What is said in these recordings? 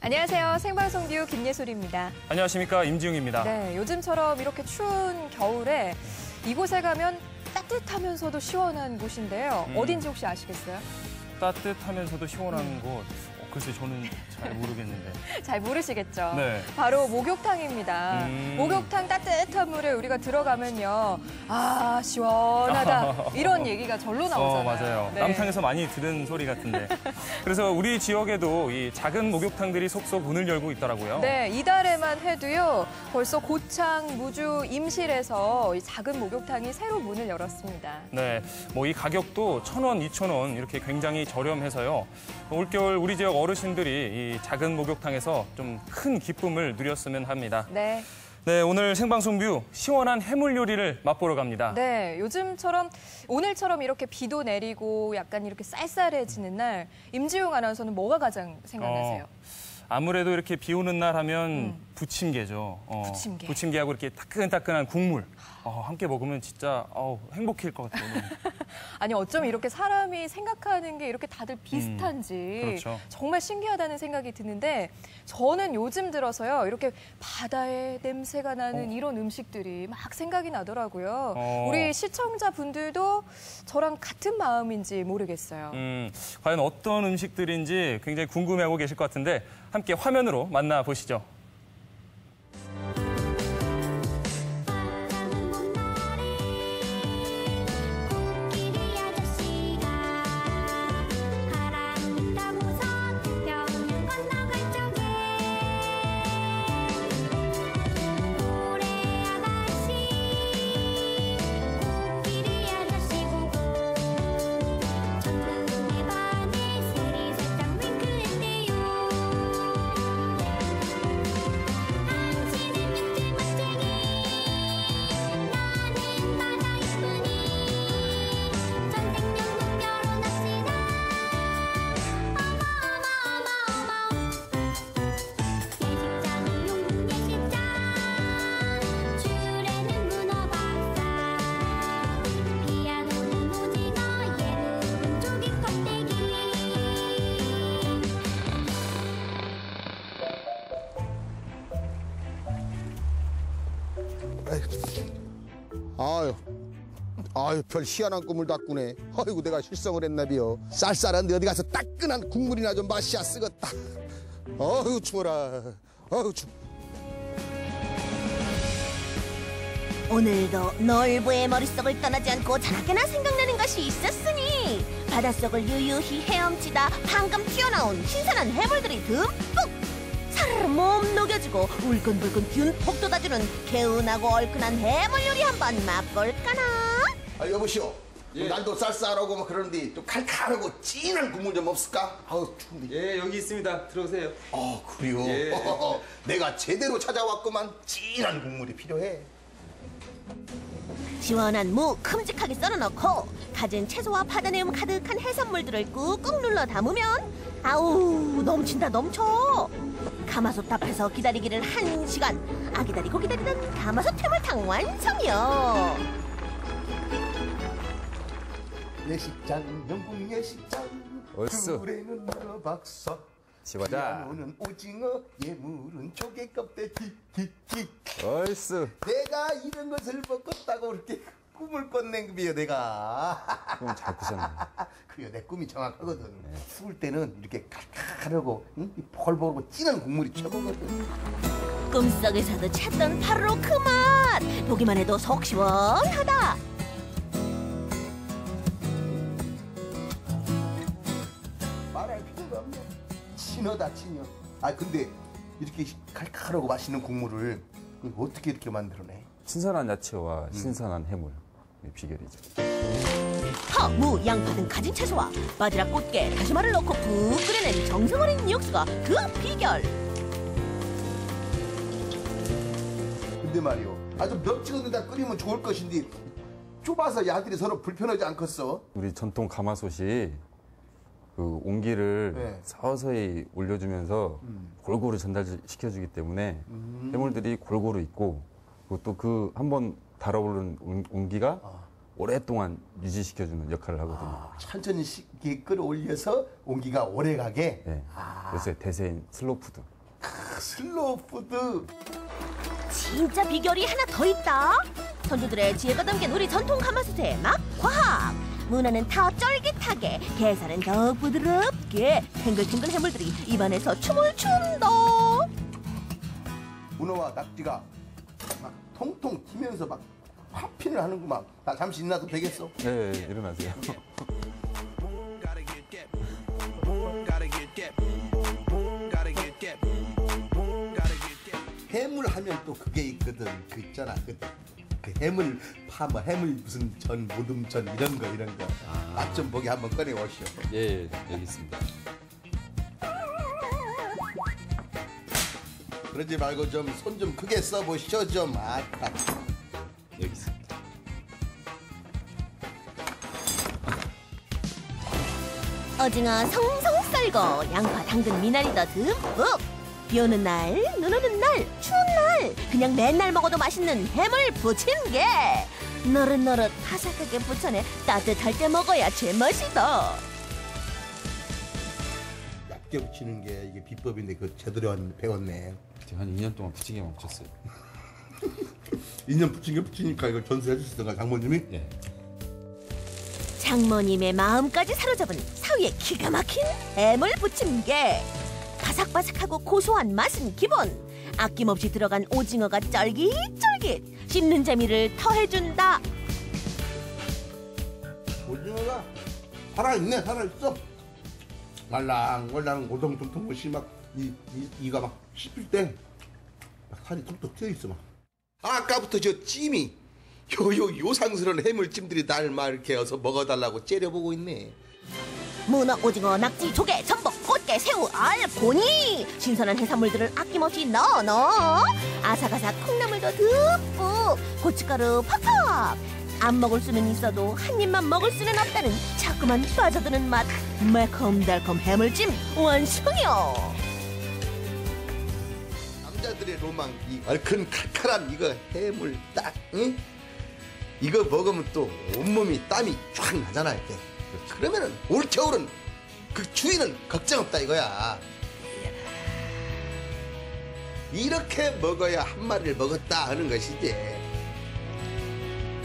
안녕하세요. 생방송 뷰 김예솔입니다. 안녕하십니까. 임지웅입니다. 네, 요즘처럼 이렇게 추운 겨울에 이곳에 가면 따뜻하면서도 시원한 곳인데요. 어딘지 혹시 아시겠어요? 따뜻하면서도 시원한 곳. 글쎄 저는 잘 모르겠는데. 잘 모르시겠죠? 네. 바로 목욕탕입니다. 목욕탕 따뜻한 물에 우리가 들어가면요. 아, 시원하다. 이런 얘기가 절로 나오잖아요. 맞아요. 네. 남탕에서 많이 들은 소리 같은데. 그래서 우리 지역에도 이 작은 목욕탕들이 속속 문을 열고 있더라고요. 네, 이달에만 해도요. 벌써 고창, 무주, 임실에서 이 작은 목욕탕이 새로 문을 열었습니다. 네, 뭐 이 가격도 1,000원, 2,000원 이렇게 굉장히 저렴해서요. 올겨울 우리 지역 어르신들이 이 작은 목욕탕에서 좀 큰 기쁨을 누렸으면 합니다. 네. 네, 오늘 생방송 뷰 시원한 해물 요리를 맛보러 갑니다. 네, 오늘처럼 이렇게 비도 내리고 약간 이렇게 쌀쌀해지는 날 임지용 아나운서는 뭐가 가장 생각나세요? 아무래도 이렇게 비 오는 날 하면 부침개죠. 부침개. 부침개하고 이렇게 따끈따끈한 국물. 함께 먹으면 진짜 행복할 것 같아요. 아니 어쩜 이렇게 사람이 생각하는 게 이렇게 다들 비슷한지 그렇죠. 정말 신기하다는 생각이 드는데 저는 요즘 들어서요. 이렇게 바다의 냄새가 나는 이런 음식들이 막 생각이 나더라고요. 우리 시청자분들도 저랑 같은 마음인지 모르겠어요. 과연 어떤 음식들인지 굉장히 궁금해하고 계실 것 같은데 함께 화면으로 만나보시죠. 아유, 별 희한한 꿈을 다 꾸네. 아이고, 내가 실성을 했나비요. 쌀쌀한데 어디 가서 따끈한 국물이나 좀 마시야 쓰겄다. 어휴, 추워라. 어휴, 추워. 오늘도 놀부의 머릿속을 떠나지 않고 자나깨나 생각나는 것이 있었으니 바닷속을 유유히 헤엄치다 방금 튀어나온 신선한 해물들이 듬뿍 사르르 몸 녹여주고 울끈불끈 균폭 돋아주는 개운하고 얼큰한 해물 요리 한번 맛볼까나? 여보시오. 예. 날도 쌀쌀하고 뭐 그러는데 좀 칼칼하고 진한 국물 좀 없을까? 아우, 추운데. 예, 여기 있습니다. 들어오세요. 그래요? 예. 내가 제대로 찾아왔구만. 진한 국물이 필요해. 시원한 무 큼직하게 썰어넣고 가진 채소와 바다내음 가득한 해산물들을 꾹꾹 눌러 담으면 아우 넘친다 넘쳐. 가마솥 앞에서 기다리기를 1시간. 기다리고 기다리던 가마솥 해물탕 완성이요. 예식장, 영국 예식장. 얼쑤. 둘에는 문어 박사. 집어자. 피아노는 오징어, 예물은 조개 껍데기. 얼쑤. 내가 이런 것을 먹었다고 그렇게 꿈을 꿨네, 그비요, 내가. 꿈 잘 꾸셨네. 그래요, 내 꿈이 정확하거든. 추울 때는 이렇게 칼칼하고, 펄펄하고 진한 국물이 최고거든. 꿈속에서도 찾던 바로 그 맛. 보기만 해도 속 시원하다. 말할 필요가 없네. 친어다, 친여. 근데 이렇게 칼칼하고 맛있는 국물을 어떻게 이렇게 만들어내? 신선한 야채와 신선한 해물. 비결이죠. 파, 무, 양파 등 가진 채소와 바지락, 꽃게, 다시마를 넣고 푹 끓여낸 정성 어린 육수가 그 비결. 근데 말이요. 좀 넓찍은 데다 끓이면 좋을 것인데 좁아서 야들이 서로 불편하지 않겠어? 우리 전통 가마솥이 그 온기를 네. 서서히 올려주면서 골고루 전달시켜주기 때문에 해물들이 골고루 있고 그리고 또 그 한번 달아오른 온기가 오랫동안 유지시켜주는 역할을 하거든요. 천천히 끌어올려서 온기가 오래가게. 네. 요새 대세인 슬로푸드. 슬로우 푸드. 진짜 비결이 하나 더 있다. 선조들의 지혜가 담긴 우리 전통 가마솥의 맛 과학. 문어는 더 쫄깃하게, 게살은 더 부드럽게, 탱글탱글 해물들이 입안에서 춤을 춘다. 문어와 낙지가 막 통통 튀면서 막 화핀을 하는구만. 나 잠시 일어나도 되겠어? 네, 일어나세요. 해물 하면 또 그게 있거든. 그 있잖아. 그 해물 파, 뭐 해물 무슨 전, 모둠전 이런 거. 맛 좀 보게 한번 꺼내 오시오. 예, 여기 있습니다. 그러지 말고 좀 손 좀 크게 써보시오 좀. 여기 있습니다. 오징어 성성 썰고 양파, 당근, 미나리 더 듬뿍. 비 오는 날, 눈 오는 날, 추운 날 그냥 맨날 먹어도 맛있는 해물 부침개. 노릇노릇 바삭하게 부쳐내 따뜻할 때 먹어야 제맛이다. 얇게 부치는 게 이게 비법인데 그 제대로 배웠네. 제가 한 2년 동안 부침개 멈췄어요. 2년 부치니까 이걸 전수해 주시던가 장모님이? 예. 장모님의 마음까지 사로잡은 사위의 기가 막힌 해물 부침개. 바삭바삭하고 고소한 맛은 기본. 아낌없이 들어간 오징어가 쫄깃쫄깃 씹는 재미를 더해준다. 오징어가 살아있네. 살아있어. 말랑말랑 오동통통 것이 막 이가 막 씹힐 때 막 살이 톡톡 튀어있어 막. 아까부터 저 찜이 요상스러운 해물찜들이 날 막 이렇게 어서 먹어달라고 째려보고 있네. 문어, 오징어, 낙지, 조개, 전복, 꽃게, 새우, 알, 보니 신선한 해산물들을 아낌없이 넣어. 아삭아삭 콩나물도 듬뿍, 고춧가루 팍팍. 안 먹을 수는 있어도 한 입만 먹을 수는 없다는 자꾸만 빠져드는 맛. 매콤달콤 해물찜 완성이요. 남자들의 로망, 이 얼큰 칼칼한 이거 해물 딱, 응? 이거 먹으면 또 온몸이 땀이 쫙 나잖아 이렇게. 그러면은 올 겨울은 그 추위는 걱정 없다 이거야. 이렇게 먹어야 한 마리를 먹었다 하는 것이지.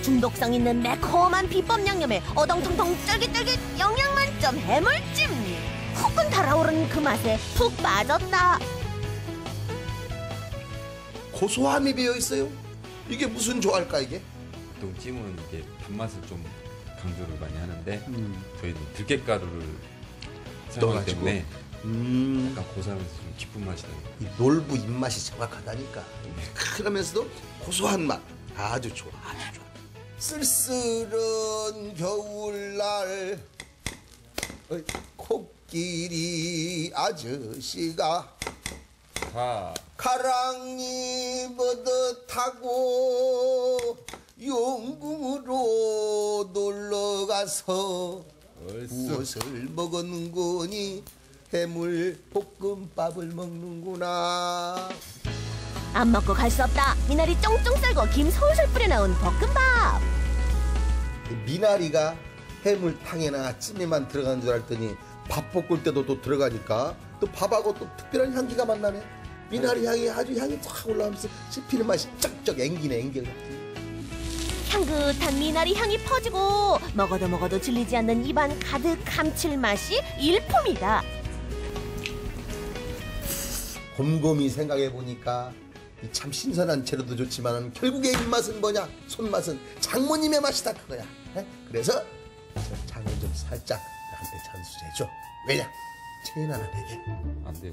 중독성 있는 매콤한 비법 양념에 어덩통통 쫄깃쫄깃 영양 만점 해물찜. 후끈 달아오른 그 맛에 푹 빠졌다. 고소함이 배어 있어요. 이게 무슨 조화일까 이게? 보통 찜은 이게 단맛을 좀 강조를 많이 하는데 저희는 들깨가루를 사용하기 넣어가지고. 때문에 약간 고소하면서 좀 깊은 맛이 나요. 이 놀부 입맛이 정확하다니까. 그러면서도 고소한 맛 아주 좋아, 아주 좋아. 쓸쓸한 겨울날 코끼리 아저씨가 가랑이 버릇하고 용궁으로 놀러가서 무엇을 먹었는거니 해물 볶음밥을 먹는구나. 안 먹고 갈 수 없다. 미나리 쫑쫑 썰고 김 솔솔 뿌려 넣은 볶음밥. 미나리가 해물탕에나 찜에만 들어가는 줄 알았더니 밥 볶을 때도 또 들어가니까 또 밥하고 또 특별한 향기가 만나네. 미나리 향이 아주 향이 확 올라오면서 씹히는 맛이 쩍쩍 앵기네, 앵겨. 향긋한 미나리 향이 퍼지고 먹어도 질리지 않는 입안 가득 감칠맛이 일품이다. 곰곰이 생각해보니까 참 신선한 재료도 좋지만 결국에 입맛은 뭐냐? 손맛은 장모님의 맛이다 그거야. 에? 그래서 장을 좀 살짝 나한테 잔수해줘. 왜냐? 체인 하나 되게. 안 돼요.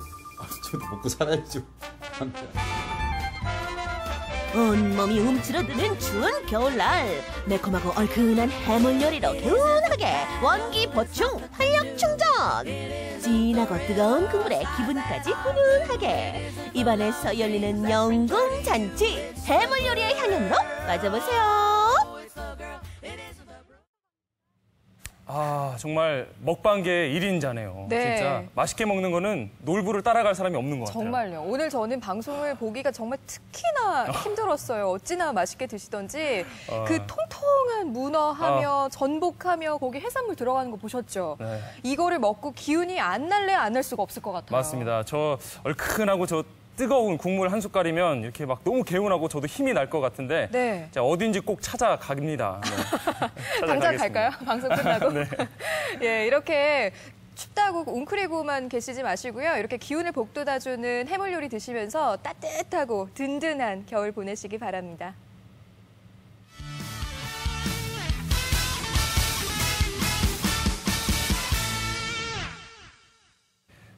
저도 먹고 살아야죠. 안 돼요. 온몸이 움츠러드는 추운 겨울날 매콤하고 얼큰한 해물 요리로 개운하게 원기 보충 활력 충전. 진하고 뜨거운 국물에 기분까지 훈훈하게 입안에서 열리는 영궁 잔치 해물 요리의 향연으로 빠져보세요. 아, 정말 먹방계의 1인자네요. 네. 진짜 맛있게 먹는 거는 놀부를 따라갈 사람이 없는 것 같아요. 정말요. 오늘 저는 방송을 보기가 정말 특히나 힘들었어요. 어찌나 맛있게 드시던지 그 통통한 문어하며 전복하며 거기 해산물 들어가는 거 보셨죠? 네. 이거를 먹고 기운이 안 날래 안 날 수가 없을 것 같아요. 맞습니다. 저 얼큰하고 저 뜨거운 국물 한 숟갈이면 이렇게 막 너무 개운하고 저도 힘이 날 것 같은데 네. 자, 어딘지 꼭 찾아갑니다. 네. 당장 찾아가겠습니다. 갈까요? 방송 끝나고. 네. 예, 이렇게 춥다고 웅크리고만 계시지 마시고요. 이렇게 기운을 북돋아주는 해물 요리 드시면서 따뜻하고 든든한 겨울 보내시기 바랍니다.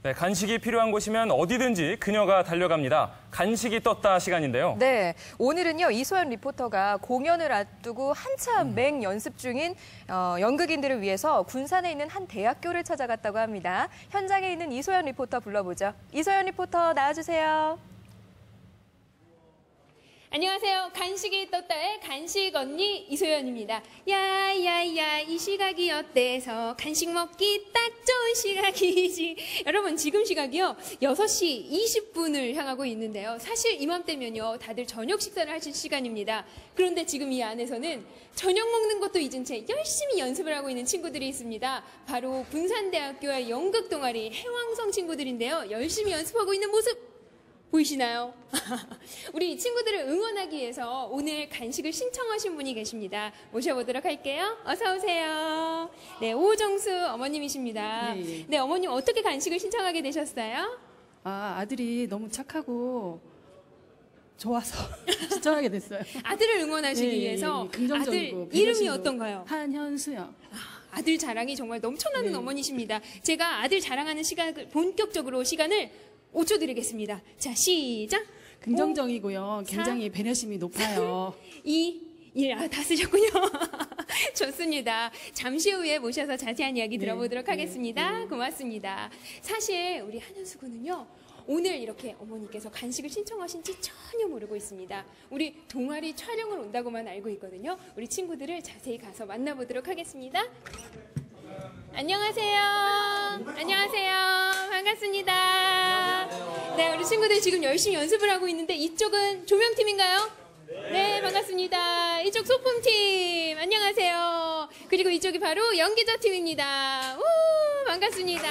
네, 간식이 필요한 곳이면 어디든지 그녀가 달려갑니다. 간식이 떴다 시간인데요. 네, 오늘은요 이소연 리포터가 공연을 앞두고 한참 맹 연습 중인 연극인들을 위해서 군산에 있는 한 대학교를 찾아갔다고 합니다. 현장에 있는 이소연 리포터 불러보죠. 이소연 리포터 나와주세요. 안녕하세요. 간식이 떴다의 간식 언니 이소연입니다. 야야야 이 시각이 어때서 간식 먹기 딱 좋은 시각이지. 여러분 지금 시각이요 6시 20분을 향하고 있는데요. 사실 이맘때면요 다들 저녁 식사를 하실 시간입니다. 그런데 지금 이 안에서는 저녁 먹는 것도 잊은 채 열심히 연습을 하고 있는 친구들이 있습니다. 바로 군산대학교의 연극 동아리 해왕성 친구들인데요. 열심히 연습하고 있는 모습 보이시나요? 우리 친구들을 응원하기 위해서 오늘 간식을 신청하신 분이 계십니다. 모셔보도록 할게요. 어서 오세요. 네, 오정수 어머님이십니다. 네. 네, 어머님 어떻게 간식을 신청하게 되셨어요? 아들이 너무 착하고 좋아서 신청하게 됐어요. 아들을 응원하시기 예, 위해서 예, 긍정적이고 아들 이름이 배려심도. 어떤가요? 한현수요. 아들 자랑이 정말 넘쳐나는 네. 어머니십니다. 제가 아들 자랑하는 시간을 본격적으로 시간을 5초 드리겠습니다. 자, 시작. 긍정적이고요. 굉장히 배려심이 높아요. 2, 1, 다 쓰셨군요. 좋습니다. 잠시 후에 모셔서 자세한 이야기 들어보도록 하겠습니다. 고맙습니다. 사실 우리 한현수 군은요. 오늘 이렇게 어머니께서 간식을 신청하신지 전혀 모르고 있습니다. 우리 동아리 촬영을 온다고만 알고 있거든요. 우리 친구들을 자세히 가서 만나보도록 하겠습니다. 안녕하세요. 안녕하세요. 반갑습니다. 네, 우리 친구들 지금 열심히 연습을 하고 있는데 이쪽은 조명팀인가요? 네, 반갑습니다. 이쪽 소품팀. 안녕하세요. 그리고 이쪽이 바로 연기자 팀입니다. 우, 반갑습니다.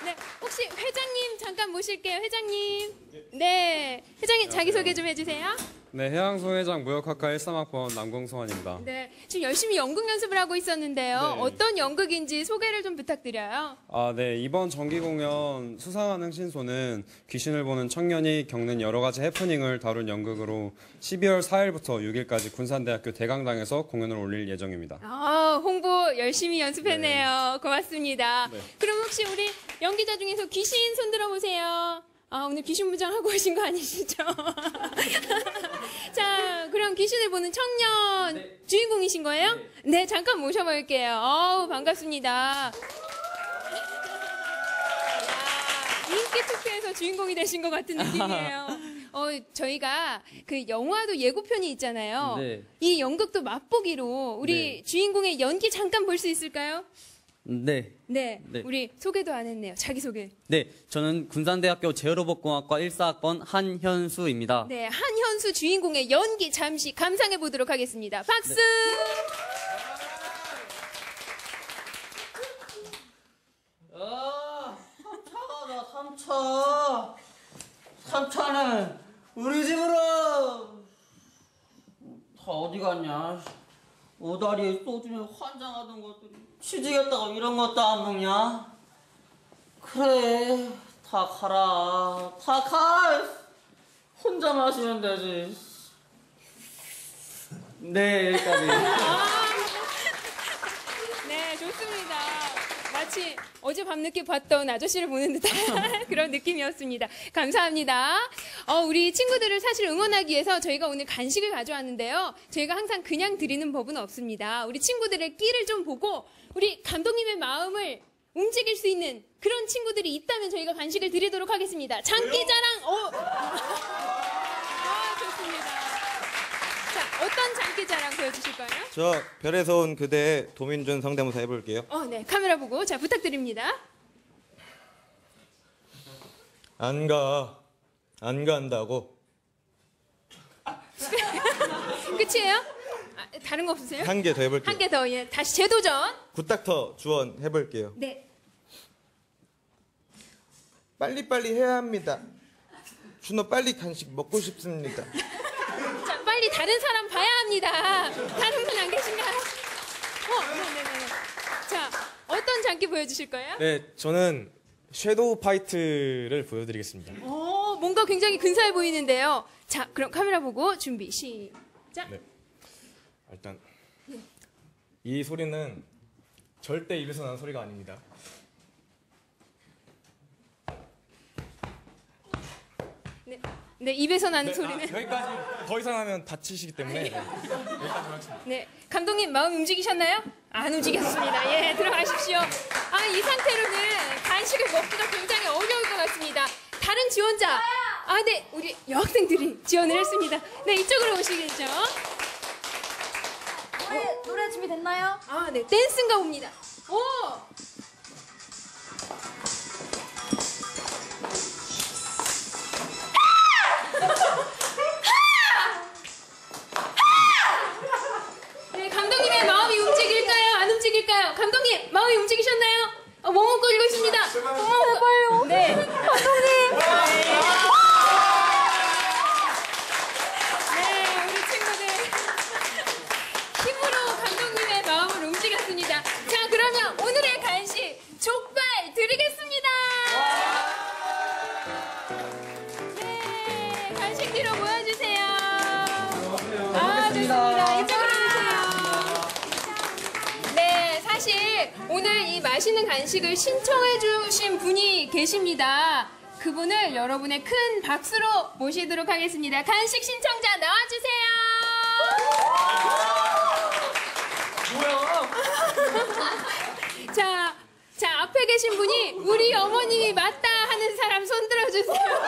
네, 혹시 회장님 잠깐 모실게요. 회장님. 네, 회장님 자기소개 좀 해주세요. 네, 해양소 회장 무역학과 13학번 남궁성환입니다. 네, 지금 열심히 연극 연습을 하고 있었는데요. 네. 어떤 연극인지 소개를 좀 부탁드려요. 네, 이번 정기 공연 수상한 흥신소는 귀신을 보는 청년이 겪는 여러 가지 해프닝을 다룬 연극으로 12월 4일부터 6일까지 군산대학교 대강당에서 공연을 올릴 예정입니다. 홍보 열심히 연습했네요. 고맙습니다. 네. 그럼 혹시 우리 연기자 중에서 귀신 손 들어보세요. 오늘 귀신 무장하고 오신 거 아니시죠? 자, 그럼 귀신을 보는 청년 주인공이신 거예요? 네, 잠깐 모셔볼게요. 반갑습니다. 야, 인기 투표에서 주인공이 되신 것 같은 느낌이에요. 저희가 그 영화도 예고편이 있잖아요. 네. 이 연극도 맛보기로 우리 주인공의 연기 잠깐 볼 수 있을까요? 네. 네, 네. 우리 소개도 안 했네요. 자기소개. 네, 저는 군산대학교 제어로봇공학과 14학번 한현수입니다. 네, 한현수 주인공의 연기 잠시 감상해 보도록 하겠습니다. 박수! 삼차. 삼차는 우리 집으로. 다 어디 갔냐? 오다리에 소주면 환장하던 것들이 취직했다고 이런 것도 안 먹냐? 그래, 다 가라. 다 가. 혼자 마시면 되지. 네, 여기까지. 네, 좋습니다. 마치 어제 밤늦게 봤던 아저씨를 보는 듯한 그런 느낌이었습니다. 감사합니다. 우리 친구들을 사실 응원하기 위해서 저희가 오늘 간식을 가져왔는데요. 저희가 항상 그냥 드리는 법은 없습니다. 우리 친구들의 끼를 좀 보고 우리 감독님의 마음을 움직일 수 있는 그런 친구들이 있다면 저희가 간식을 드리도록 하겠습니다. 장기자랑, 좋습니다. 자, 어떤 장기자랑 보여주실까요? 저 별에서 온 그대의 도민준 성대모사 해볼게요. 네, 카메라 보고 자 부탁드립니다. 안 간다고. 끝이에요? 다른 거 없으세요? 한 개 더 해볼게요. 한 개 더, 예. 다시 재도전. 굿닥터 주원 해볼게요. 네. 빨리빨리 해야 합니다. 준호 빨리 간식 먹고 싶습니다. 자, 빨리 다른 사람 봐야 합니다. 다른 분 안 계신가요? 네네네. 자, 어떤 장기 보여주실 거예요? 네, 저는 섀도우 파이트를 보여드리겠습니다. 뭔가 굉장히 근사해 보이는데요. 자, 그럼 카메라 보고 준비, 시작. 네. 일단 이 소리는 절대 입에서 나는 소리가 아닙니다. 네, 입에서 나는 소리는. 여기까지 더 이상 하면 다치시기 때문에 여기까지 하겠습니다. 네, 감독님 마음 움직이셨나요? 안 움직였습니다. 예, 들어가십시오. 이 상태로는 간식을 먹기가 굉장히 어려울 것 같습니다. 다른 지원자, 네, 우리 여학생들이 지원을 했습니다. 네, 이쪽으로 오시겠죠? 노래 준비됐나요? 네, 댄스인가 봅니다. 네, 감독님의 마음이 움직일까요? 안 움직일까요? 감독님, 마음이 움직이셨나요? 머뭇거리고 있습니다. 제발요. 네. 감독님. 네, 우리 친구들 힘으로 감독님의 마음을 움직였습니다. 자, 그러면 오늘의 간식 족발 드리겠습니다. 네, 간식 뒤로 모여주세요. 좋습니다. 이쪽으로 오세요. 네, 사실 오늘 이 맛있는 간식을 신청해주신 분이 계십니다. 그분을 여러분의 큰 박수로 모시도록 하겠습니다. 간식 신청자 나와주세요. 자, 앞에 계신 분이 우리 어머님이 맞다 하는 사람 손 들어주세요.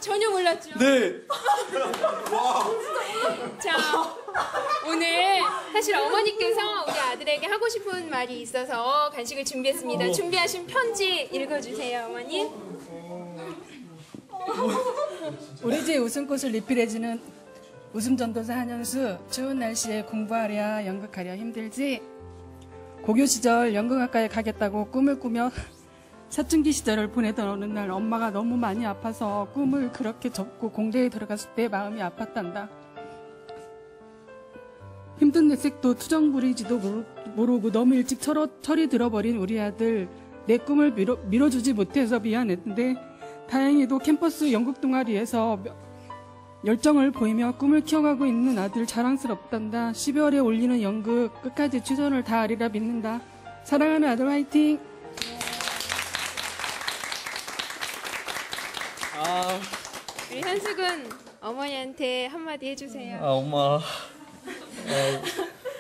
전혀 몰랐죠? 네. 자, 오늘 사실 어머니께서 우리 아들에게 하고 싶은 말이 있어서 간식을 준비했습니다. 준비하신 편지 읽어주세요, 어머니. 우리 집 웃음꽃을 리필해주는 웃음전도사 한현수. 추운 날씨에 공부하랴 연극하랴 힘들지? 고교 시절 연극학과에 가겠다고 꿈을 꾸며 사춘기 시절을 보내던 어느 날 엄마가 너무 많이 아파서 꿈을 그렇게 접고 공대에 들어갔을 때 마음이 아팠단다. 힘든 내색도 투정 부리지도 모르고 너무 일찍 철이 들어버린 우리 아들. 내 꿈을 밀어주지 못해서 미안했는데 다행히도 캠퍼스 연극 동아리에서 열정을 보이며 꿈을 키워가고 있는 아들 자랑스럽단다. 12월에 올리는 연극 끝까지 최선을 다하리라 믿는다. 사랑하는 아들 화이팅! 우리 현숙은 어머니한테 한마디 해주세요. 엄마.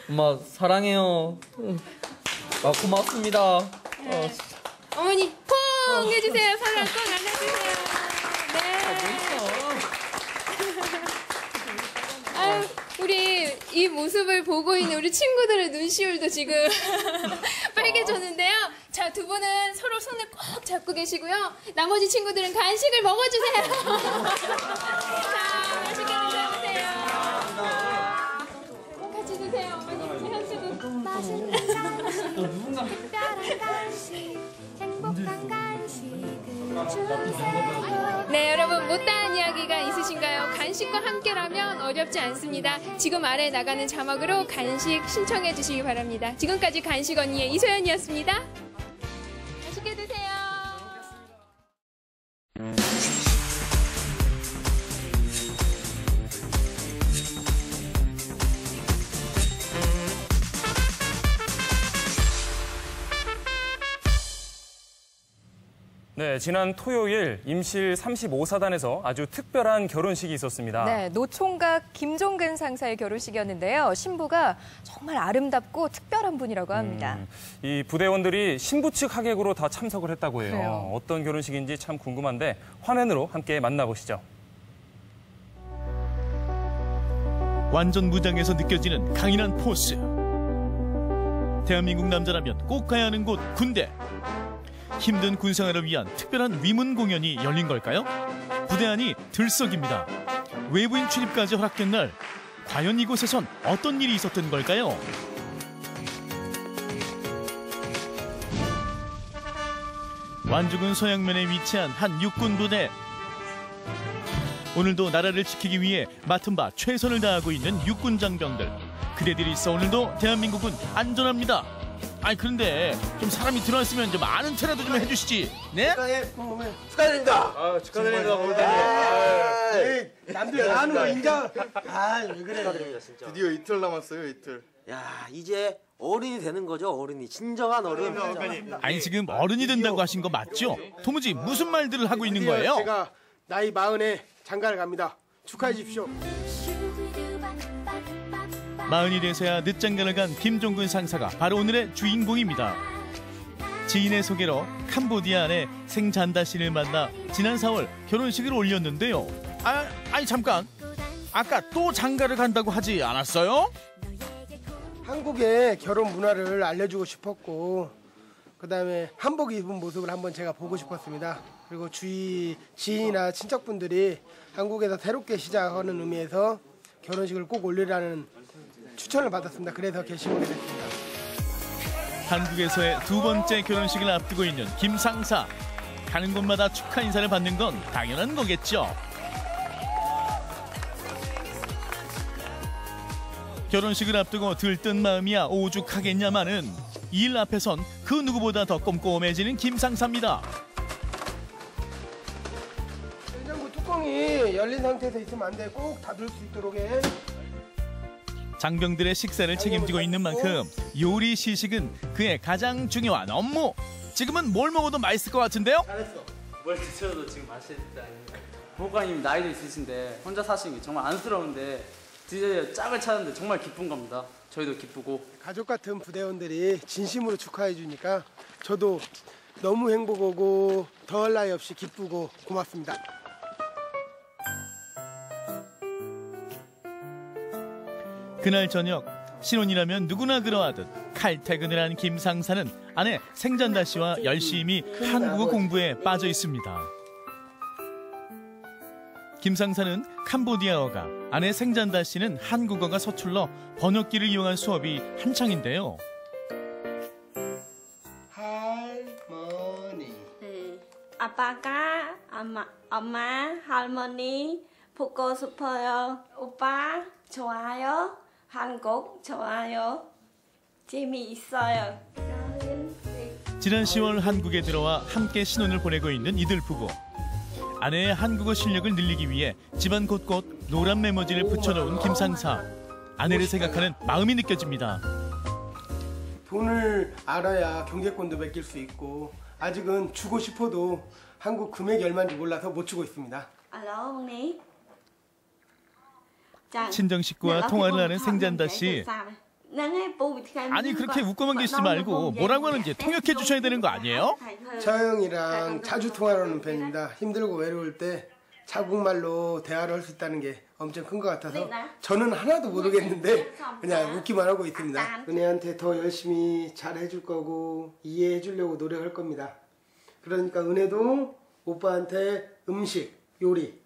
엄마 사랑해요. 고맙습니다. 어머니 퐁 해주세요. 사랑 꼭 안아주세요. 네. 우리 이 모습을 보고 있는 우리 친구들의 눈시울도 지금 빨개졌는데요. 자, 두 분은 서로 손을 꼭 잡고 계시고요. 나머지 친구들은 간식을 먹어주세요. 자, 맛있게 드셔주세요. 같이 드세요, 어머니. 현수도. 맛있는 간식, 특별한 간식, 행복한 간식을 주세요. 네, 여러분 못다한 이야기가 있으신가요? 간식과 함께라면 어렵지 않습니다. 지금 아래 나가는 자막으로 간식 신청해 주시기 바랍니다. 지금까지 간식 언니의 이소연이었습니다. 맛있게 드세요. 네, 지난 토요일 임실 35사단에서 아주 특별한 결혼식이 있었습니다. 네, 노총각 김종근 상사의 결혼식이었는데요. 신부가 정말 아름답고 특별한 분이라고 합니다. 이 부대원들이 신부 측 하객으로 다 참석을 했다고 해요. 그래요. 어떤 결혼식인지 참 궁금한데 화면으로 함께 만나보시죠. 완전 무장에서 느껴지는 강인한 포스. 대한민국 남자라면 꼭 가야 하는 곳 군대. 힘든 군생활을 위한 특별한 위문 공연이 열린 걸까요? 부대 안이 들썩입니다. 외부인 출입까지 허락된 날, 과연 이곳에선 어떤 일이 있었던 걸까요? 완주군 소양면에 위치한 한 육군 부대. 오늘도 나라를 지키기 위해 맡은 바 최선을 다하고 있는 육군 장병들. 그대들이 있어 오늘도 대한민국은 안전합니다. 아니 그런데 좀 사람이 들어왔으면 좀 아는 체라도 좀 해주시지. 네? 축하드립니다. 아, 축하드립니다. 남들 다 아는 거 인정. 왜 그래? 축하드립니다, 진짜. 드디어 이틀 남았어요, 이틀. 야, 이제 어른이 되는 거죠, 어른이. 진정한 어른. 아니 지금 어른이 된다고 하신 거 맞죠? 도무지 무슨 말들을 하고 있는 거예요? 제가 나이 40에 장가를 갑니다. 축하해 주십시오. 마흔이 돼서야 늦장가를 간 김종근 상사가 바로 오늘의 주인공입니다. 지인의 소개로 캄보디아 안에 생잔다 씨를 만나 지난 4월 결혼식을 올렸는데요. 아니 잠깐, 아까 또 장가를 간다고 하지 않았어요? 한국의 결혼 문화를 알려주고 싶었고, 그다음에 한복 입은 모습을 한번 제가 보고 싶었습니다. 그리고 주위 지인이나 친척분들이 한국에서 새롭게 시작하는 의미에서 결혼식을 꼭 올리라는 추천을 받았습니다. 그래서 결심하게 됐습니다. 한국에서의 두 번째 결혼식을 앞두고 있는 김 상사. 가는 곳마다 축하 인사를 받는 건 당연한 거겠죠. 결혼식을 앞두고 들뜬 마음이야 오죽하겠냐마는 이 일 앞에선 그 누구보다 더 꼼꼼해지는 김 상사입니다. 냉장고 뚜껑이 열린 상태에서 있으면 안 돼. 꼭 닫을 수 있도록 해. 장병들의 식사를 책임지고 있는 만큼 요리 시식은 그의 가장 중요한 업무. 지금은 뭘 먹어도 맛있을 것 같은데요? 잘했어. 뭘 드셔도 지금 맛있을 때 아닙니까? 부모님 나이도 있으신데 혼자 사시는 게 정말 안쓰러운데 드디어 짝을 찾는데 정말 기쁜 겁니다. 저희도 기쁘고. 가족 같은 부대원들이 진심으로 축하해 주니까 저도 너무 행복하고 더할 나위 없이 기쁘고 고맙습니다. 그날 저녁 신혼이라면 누구나 그러하듯 칼퇴근을 한 김 상사는 아내 생잔다 씨와 열심히 한국어 공부에 빠져 있습니다. 김 상사는 캄보디아어가, 아내 생잔다 씨는 한국어가 서툴러 번역기를 이용한 수업이 한창인데요. 할머니. 네. 아빠가 엄마 할머니 보고 싶어요. 오빠 좋아요. 한국 좋아요. 재미있어요. 지난 10월 한국에 들어와 함께 신혼을 보내고 있는 이들 부부. 아내의 한국어 실력을 늘리기 위해 집안 곳곳 노란 메모지를 붙여놓은 김 상사. 아내를 생각하는 마음이 느껴집니다. 돈을 알아야 경제권도 맡길 수 있고, 아직은 주고 싶어도 한국 금액이 얼마인지 몰라서 못 주고 있습니다. 언니. 친정 식구와 통화를 하는 생잔다 씨. 아니 그렇게 웃고만 계시지 말고 뭐라고 하는지 통역해 주셔야 되는 거 아니에요? 저 형이랑 자주 통화를 하는 편입니다. 힘들고 외로울 때 자국말로 대화를 할 수 있다는 게 엄청 큰 것 같아서 저는 하나도 모르겠는데 그냥 웃기만 하고 있습니다. 은혜한테 더 열심히 잘 해줄 거고 이해해 주려고 노력할 겁니다. 그러니까 은혜도 오빠한테 음식, 요리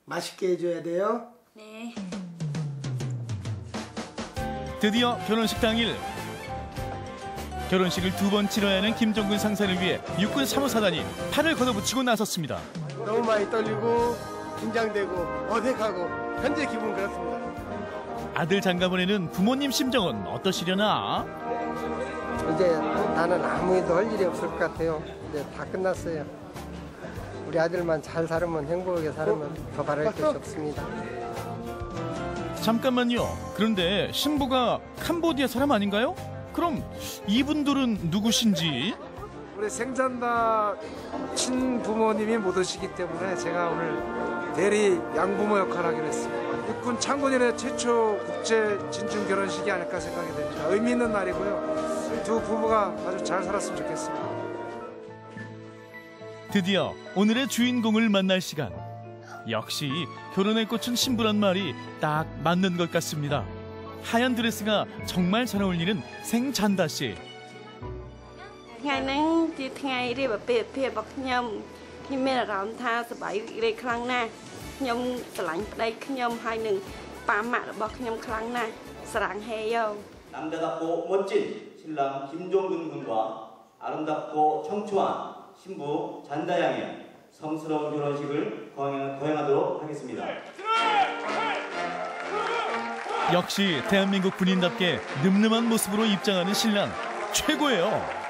맛있게 해줘야 돼요. 네. 드디어 결혼식 당일. 결혼식을 두 번 치러야 하는 김종근 상사를 위해 육군 3호사단이 팔을 걷어붙이고 나섰습니다. 너무 많이 떨리고 긴장되고 어색하고 현재 기분 그렇습니다. 아들 장가 보내는 부모님 심정은 어떠시려나? 이제 나는 아무 일도 할 일이 없을 것 같아요. 이제 다 끝났어요. 우리 아들만 잘 살면, 행복하게 살면 더 바랄 것이 없습니다. 잠깐만요. 그런데 신부가 캄보디아 사람 아닌가요? 그럼 이분들은 누구신지? 우리 생잔다 친부모님이 못 오시기 때문에 제가 오늘 대리 양부모 역할을 하기로 했습니다. 육군 창군인의 최초 국제 진중 결혼식이 아닐까 생각이 됩니다. 의미 있는 날이고요. 두 부부가 아주 잘 살았으면 좋겠습니다. 드디어 오늘의 주인공을 만날 시간. 역시 결혼에 꽂힌 신부란 말이 딱 맞는 것 같습니다. 하얀 드레스가 정말 잘 어울리는 생잔다 씨. ថ្ងៃហ្នឹងជាថ្ងៃរៀបអាពាហ៍ពិពាហ៍របស់ខ្ញុំមានអារម្មណ៍ថាសប្បាយរីករាយខ្លាំងណាស់ខ្ញុំស្រឡាញ់ប្តីខ្ញុំហើយនឹងប៉ាម៉ាក់របស់ខ្ញុំខ្លាំងណាស់ស្រឡាញ់ហេយោ 남자답고 멋진 신랑 김종근 군과 아름답고 청초한 신부 잔다양의 성스러운 결혼식을 거행하도록 하겠습니다. 역시 대한민국 군인답게 늠름한 모습으로 입장하는 신랑 최고예요.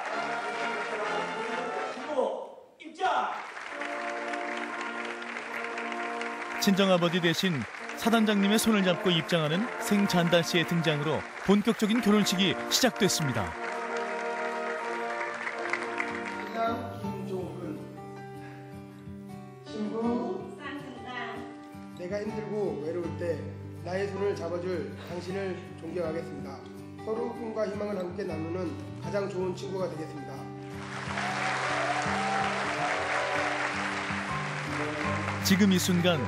친정아버지 대신 사단장님의 손을 잡고 입장하는 생잔다 씨의 등장으로 본격적인 결혼식이 시작됐습니다. 김종근 신부 내가 힘들고 외로울 때 나의 손을 잡아줄 당신을 존경하겠습니다. 서로 꿈과 희망을 함께 나누는 가장 좋은 친구가 되겠습니다. 지금 이 순간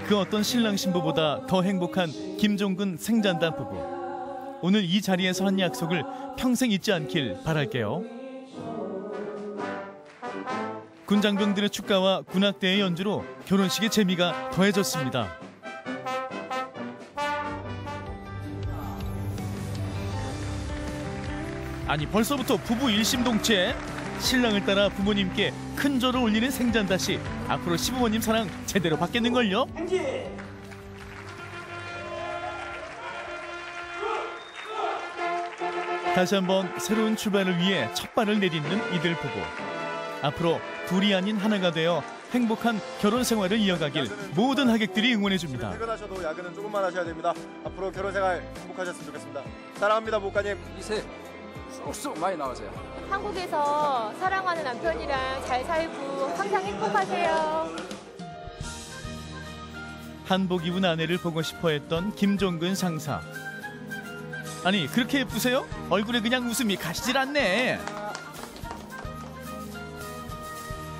그 어떤 신랑 신부보다 더 행복한 김종근 생잔다 부부. 오늘 이 자리에서 한 약속을 평생 잊지 않길 바랄게요. 군장병들의 축가와 군악대의 연주로 결혼식의 재미가 더해졌습니다. 아니 벌써부터 부부 일심동체. 신랑을 따라 부모님께 큰 절을 올리는 생잔다 씨. 앞으로 시부모님 사랑 제대로 받겠는걸요? 다시 한번 새로운 출발을 위해 첫 발을 내딛는 이들 부부. 앞으로 둘이 아닌 하나가 되어 행복한 결혼 생활을 이어가길 모든 하객들이 응원해줍니다. 퇴근하셔도 야근은 조금만 하셔야 됩니다. 앞으로 결혼 생활 행복하셨으면 좋겠습니다. 사랑합니다, 목가님. 이세 쑥쑥 많이 나오세요. 한국에서 사랑하는 남편이랑 잘 살고 항상 행복하세요. 한복 입은 아내를 보고 싶어했던 김종근 상사. 아니 그렇게 예쁘세요? 얼굴에 그냥 웃음이 가시질 않네.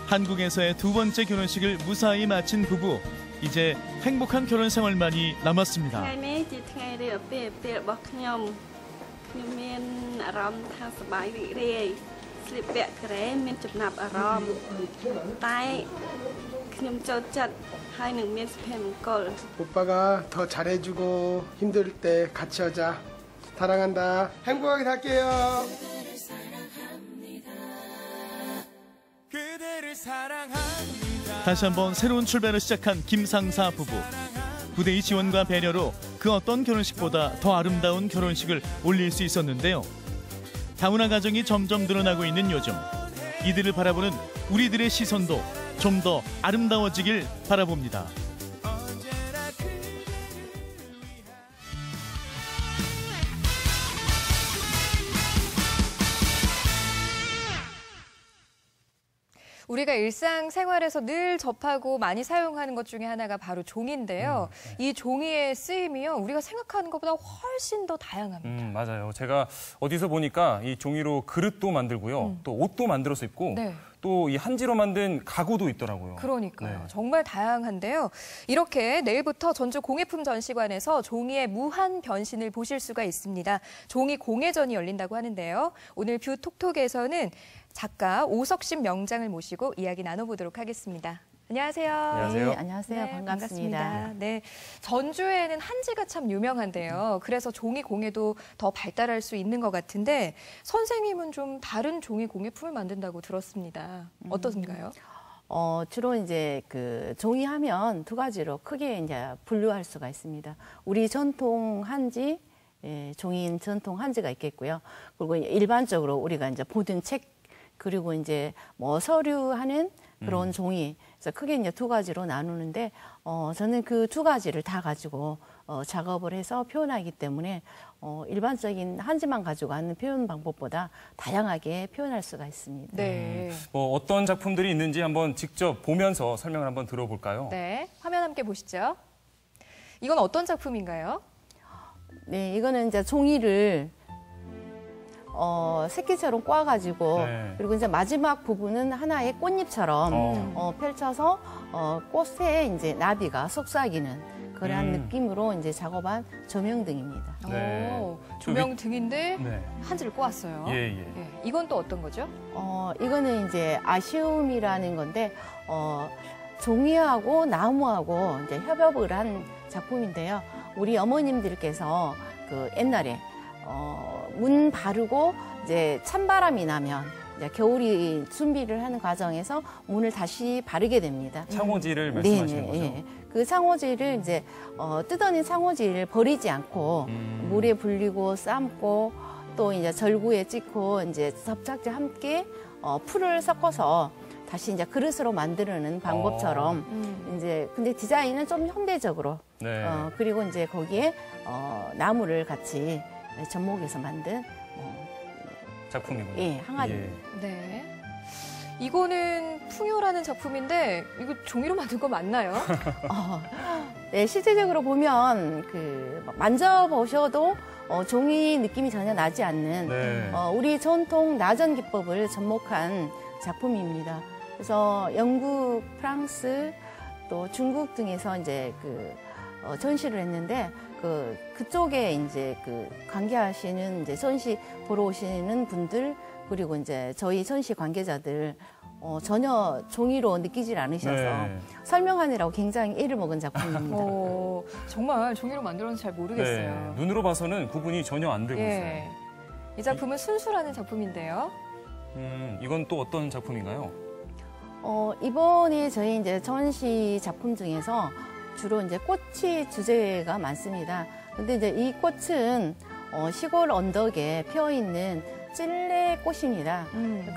한국에서의 두 번째 결혼식을 무사히 마친 부부. 이제 행복한 결혼 생활만이 남았습니다. ថ្ងៃនេះជាថ្ងៃរៀបអាពាហ៍ពិពាហ៍របស់ខ្ញុំមានអារម្មណ៍ថាសប្បាយរីករាយស្លៀកពាក់ការ៉េមានចំណាប់អារម្មណ៍តែខ្ញុំចូលចិត្តហើយនឹងមានសុភមង្គល 오빠가 더 잘해주고 힘들 때 같이 하자. 사랑한다. 행복하게 살게요. 다시 한번 새로운 출발을 시작한 김상사 부부. 부대의 지원과 배려로 그 어떤 결혼식보다 더 아름다운 결혼식을 올릴 수 있었는데요. 다문화 가정이 점점 늘어나고 있는 요즘. 이들을 바라보는 우리들의 시선도 좀 더 아름다워지길 바라봅니다. 우리가 일상생활에서 늘 접하고 많이 사용하는 것 중에 하나가 바로 종이인데요. 이 종이의 쓰임이요. 우리가 생각하는 것보다 훨씬 더 다양합니다. 맞아요. 제가 어디서 보니까 이 종이로 그릇도 만들고요. 또 옷도 만들어서 입고 네. 또 이 한지로 만든 가구도 있더라고요. 그러니까요. 네. 정말 다양한데요. 이렇게 내일부터 전주 공예품 전시관에서 종이의 무한 변신을 보실 수가 있습니다. 종이 공예전이 열린다고 하는데요. 오늘 뷰 톡톡에서는 작가 오석심 명장을 모시고 이야기 나눠보도록 하겠습니다. 안녕하세요. 안녕하세요. 네, 안녕하세요. 네, 반갑습니다. 네, 전주에는 한지가 참 유명한데요. 그래서 종이 공예도 더 발달할 수 있는 것 같은데 선생님은 좀 다른 종이 공예품을 만든다고 들었습니다. 어떠신가요? 주로 이제 그 종이하면 두 가지로 크게 이제 분류할 수가 있습니다. 우리 전통 한지, 종이인 전통 한지가 있겠고요. 그리고 일반적으로 우리가 이제 보던 책 그리고 이제 뭐 서류하는 그런 종이. 그래서 크게 이제 두 가지로 나누는데 저는 그 두 가지를 다 가지고 작업을 해서 표현하기 때문에 일반적인 한지만 가지고 하는 표현 방법보다 다양하게 표현할 수가 있습니다. 네. 어떤 작품들이 있는지 한번 직접 보면서 설명을 한번 들어볼까요? 네, 화면 함께 보시죠. 이건 어떤 작품인가요? 네, 이거는 이제 종이를 새끼처럼 꽈가지고 네. 그리고 이제 마지막 부분은 하나의 꽃잎처럼 펼쳐서 꽃에 이제 나비가 속삭이는 그러한 느낌으로 이제 작업한 조명등입니다. 네. 조명등인데 네. 한지를 꼬았어요. 예. 이건 또 어떤 거죠? 이거는 이제 아쉬움이라는 건데 종이하고 나무하고 이제 협업을 한 작품인데요. 우리 어머님들께서 그 옛날에 문 바르고 이제 찬바람이 나면 이제 겨울이 준비를 하는 과정에서 문을 다시 바르게 됩니다. 창호지를 말씀하시는 거죠? 네. 그 창호지를 이제 뜯어낸 창호지를 버리지 않고 물에 불리고 삶고 또 이제 절구에 찍고 이제 접착제 함께 풀을 섞어서 다시 이제 그릇으로 만드는 방법처럼 이제 근데 디자인은 좀 현대적으로 네. 그리고 이제 거기에 나무를 같이 접목해서 만든 작품이군요. 예, 항아리입니다. 네. 이거는 풍요라는 작품인데 이거 종이로 만든 거 맞나요? 네, 실제적으로 보면 그 만져보셔도 종이 느낌이 전혀 나지 않는 네. 우리 전통 나전 기법을 접목한 작품입니다. 그래서 영국, 프랑스, 또 중국 등에서 이제 전시를 했는데 그쪽에 이제 관계하시는 이제 전시 보러 오시는 분들 그리고 이제 저희 전시 관계자들 전혀 종이로 느끼질 않으셔서 네. 설명하느라고 굉장히 애를 먹은 작품입니다. 정말 종이로 만들었는지 잘 모르겠어요. 네. 눈으로 봐서는 구분이 전혀 안 되고 있어요. 이 작품은 순수라는 작품인데요. 이건 또 어떤 작품인가요? 이번에 저희 이제 전시 작품 중에서 주로 이제 꽃이 주제가 많습니다. 근데 이제 이 꽃은 시골 언덕에 피어 있는 찔레꽃입니다.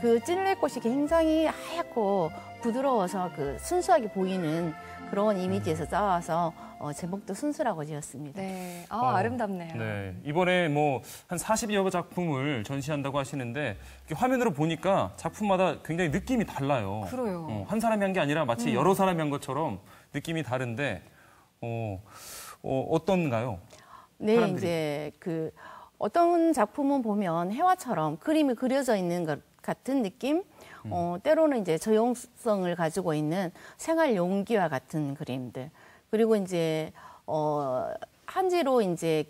그 찔레꽃이 굉장히 하얗고 부드러워서 순수하게 보이는 그런 이미지에서 짜와서 제목도 순수라고 지었습니다. 네, 아름답네요. 네, 이번에 뭐 한 40여 작품을 전시한다고 하시는데 화면으로 보니까 작품마다 굉장히 느낌이 달라요. 그래요. 한 사람이 한 게 아니라 마치 여러 사람이 한 것처럼 느낌이 다른데 어떤가요? 네, 사람들이. 이제 어떤 작품은 보면 해화처럼 그림이 그려져 있는 것 같은 느낌, 때로는 이제 저용성을 가지고 있는 생활 용기와 같은 그림들, 그리고 이제 한지로 이제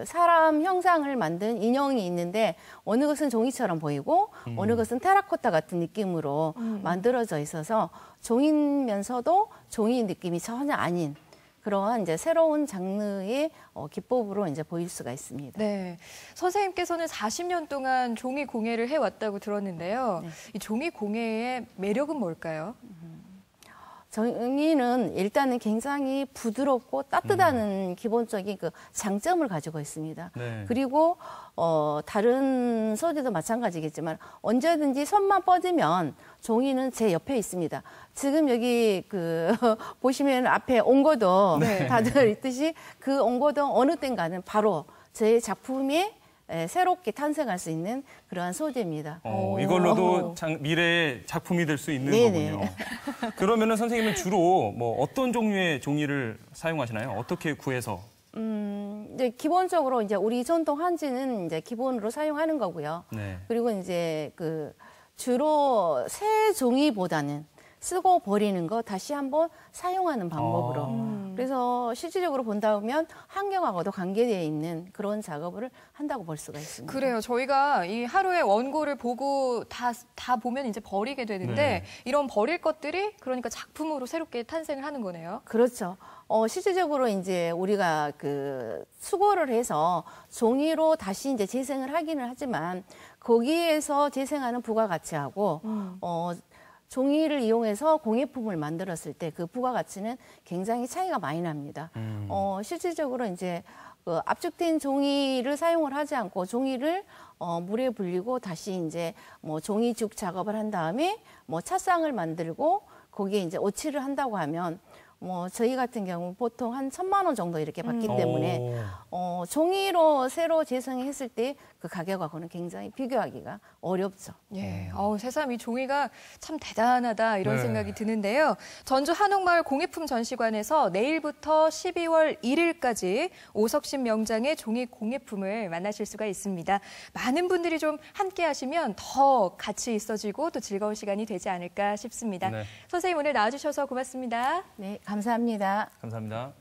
사람 형상을 만든 인형이 있는데 어느 것은 종이처럼 보이고 어느 것은 테라코타 같은 느낌으로 만들어져 있어서 종이면서도 종이 느낌이 전혀 아닌 그러한 이제 새로운 장르의 기법으로 이제 보일 수가 있습니다. 네, 선생님께서는 40년 동안 종이 공예를 해왔다고 들었는데요. 네. 이 종이 공예의 매력은 뭘까요? 종이는 일단은 굉장히 부드럽고 따뜻한 기본적인 장점을 가지고 있습니다. 네. 그리고 다른 소재도 마찬가지겠지만 언제든지 손만 뻗으면 종이는 제 옆에 있습니다. 지금 여기 보시면 앞에 옹고도 네. 다들 있듯이 그 옹고도 어느 땐가는 바로 제 작품에 새롭게 탄생할 수 있는 그러한 소재입니다. 이걸로도 미래의 작품이 될 수 있는 네네. 거군요. 그러면은 선생님은 주로 뭐 어떤 종류의 종이를 사용하시나요? 어떻게 구해서? 이제 기본적으로 이제 우리 전통 한지는 이제 기본으로 사용하는 거고요. 네. 그리고 이제 주로 새 종이보다는 쓰고 버리는 거 다시 한번 사용하는 방법으로. 그래서 실질적으로 본다 보면 환경하고도 관계되어 있는 그런 작업을 한다고 볼 수가 있습니다. 그래요. 저희가 이 하루에 원고를 보고 다 보면 이제 버리게 되는데 네. 이런 버릴 것들이 그러니까 작품으로 새롭게 탄생을 하는 거네요. 그렇죠. 실질적으로 이제 우리가 수거를 해서 종이로 다시 이제 재생을 하기는 하지만 거기에서 재생하는 부가가치하고 종이를 이용해서 공예품을 만들었을 때 그 부가가치는 굉장히 차이가 많이 납니다. 실질적으로 이제 압축된 종이를 사용을 하지 않고 종이를 물에 불리고 다시 이제 종이죽 작업을 한 다음에 찻상을 만들고 거기에 이제 오칠을 한다고 하면 저희 같은 경우 보통 한 1,000만 원 정도 이렇게 받기 때문에 종이로 새로 재생했을 때 그 가격하고는 굉장히 비교하기가 어렵죠. 예, 새삼 이 종이가 참 대단하다 이런 생각이 드는데요. 전주 한옥마을 공예품 전시관에서 내일부터 12월 1일까지 오석신 명장의 종이 공예품을 만나실 수가 있습니다. 많은 분들이 좀 함께 하시면 더 가치 있어지고 또 즐거운 시간이 되지 않을까 싶습니다. 네. 선생님 오늘 나와주셔서 고맙습니다. 네, 감사합니다. 감사합니다.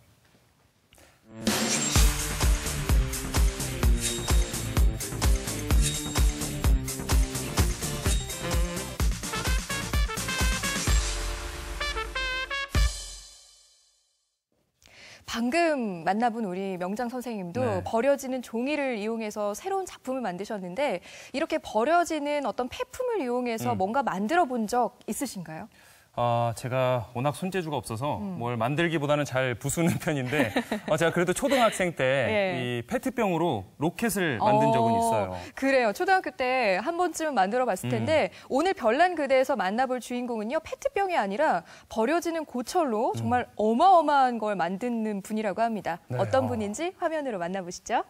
방금 만나본 우리 명장 선생님도 버려지는 종이를 이용해서 새로운 작품을 만드셨는데 이렇게 버려지는 어떤 폐품을 이용해서 뭔가 만들어 본 적 있으신가요? 제가 워낙 손재주가 없어서 뭘 만들기보다는 잘 부수는 편인데 제가 그래도 초등학생 때 이 페트병으로 로켓을 만든 적은 있어요. 그래요. 초등학교 때 한 번쯤은 만들어 봤을 텐데 오늘 별난 그대에서 만나볼 주인공은요. 페트병이 아니라 버려지는 고철로 정말 어마어마한 걸 만드는 분이라고 합니다. 네. 어떤 분인지 화면으로 만나보시죠.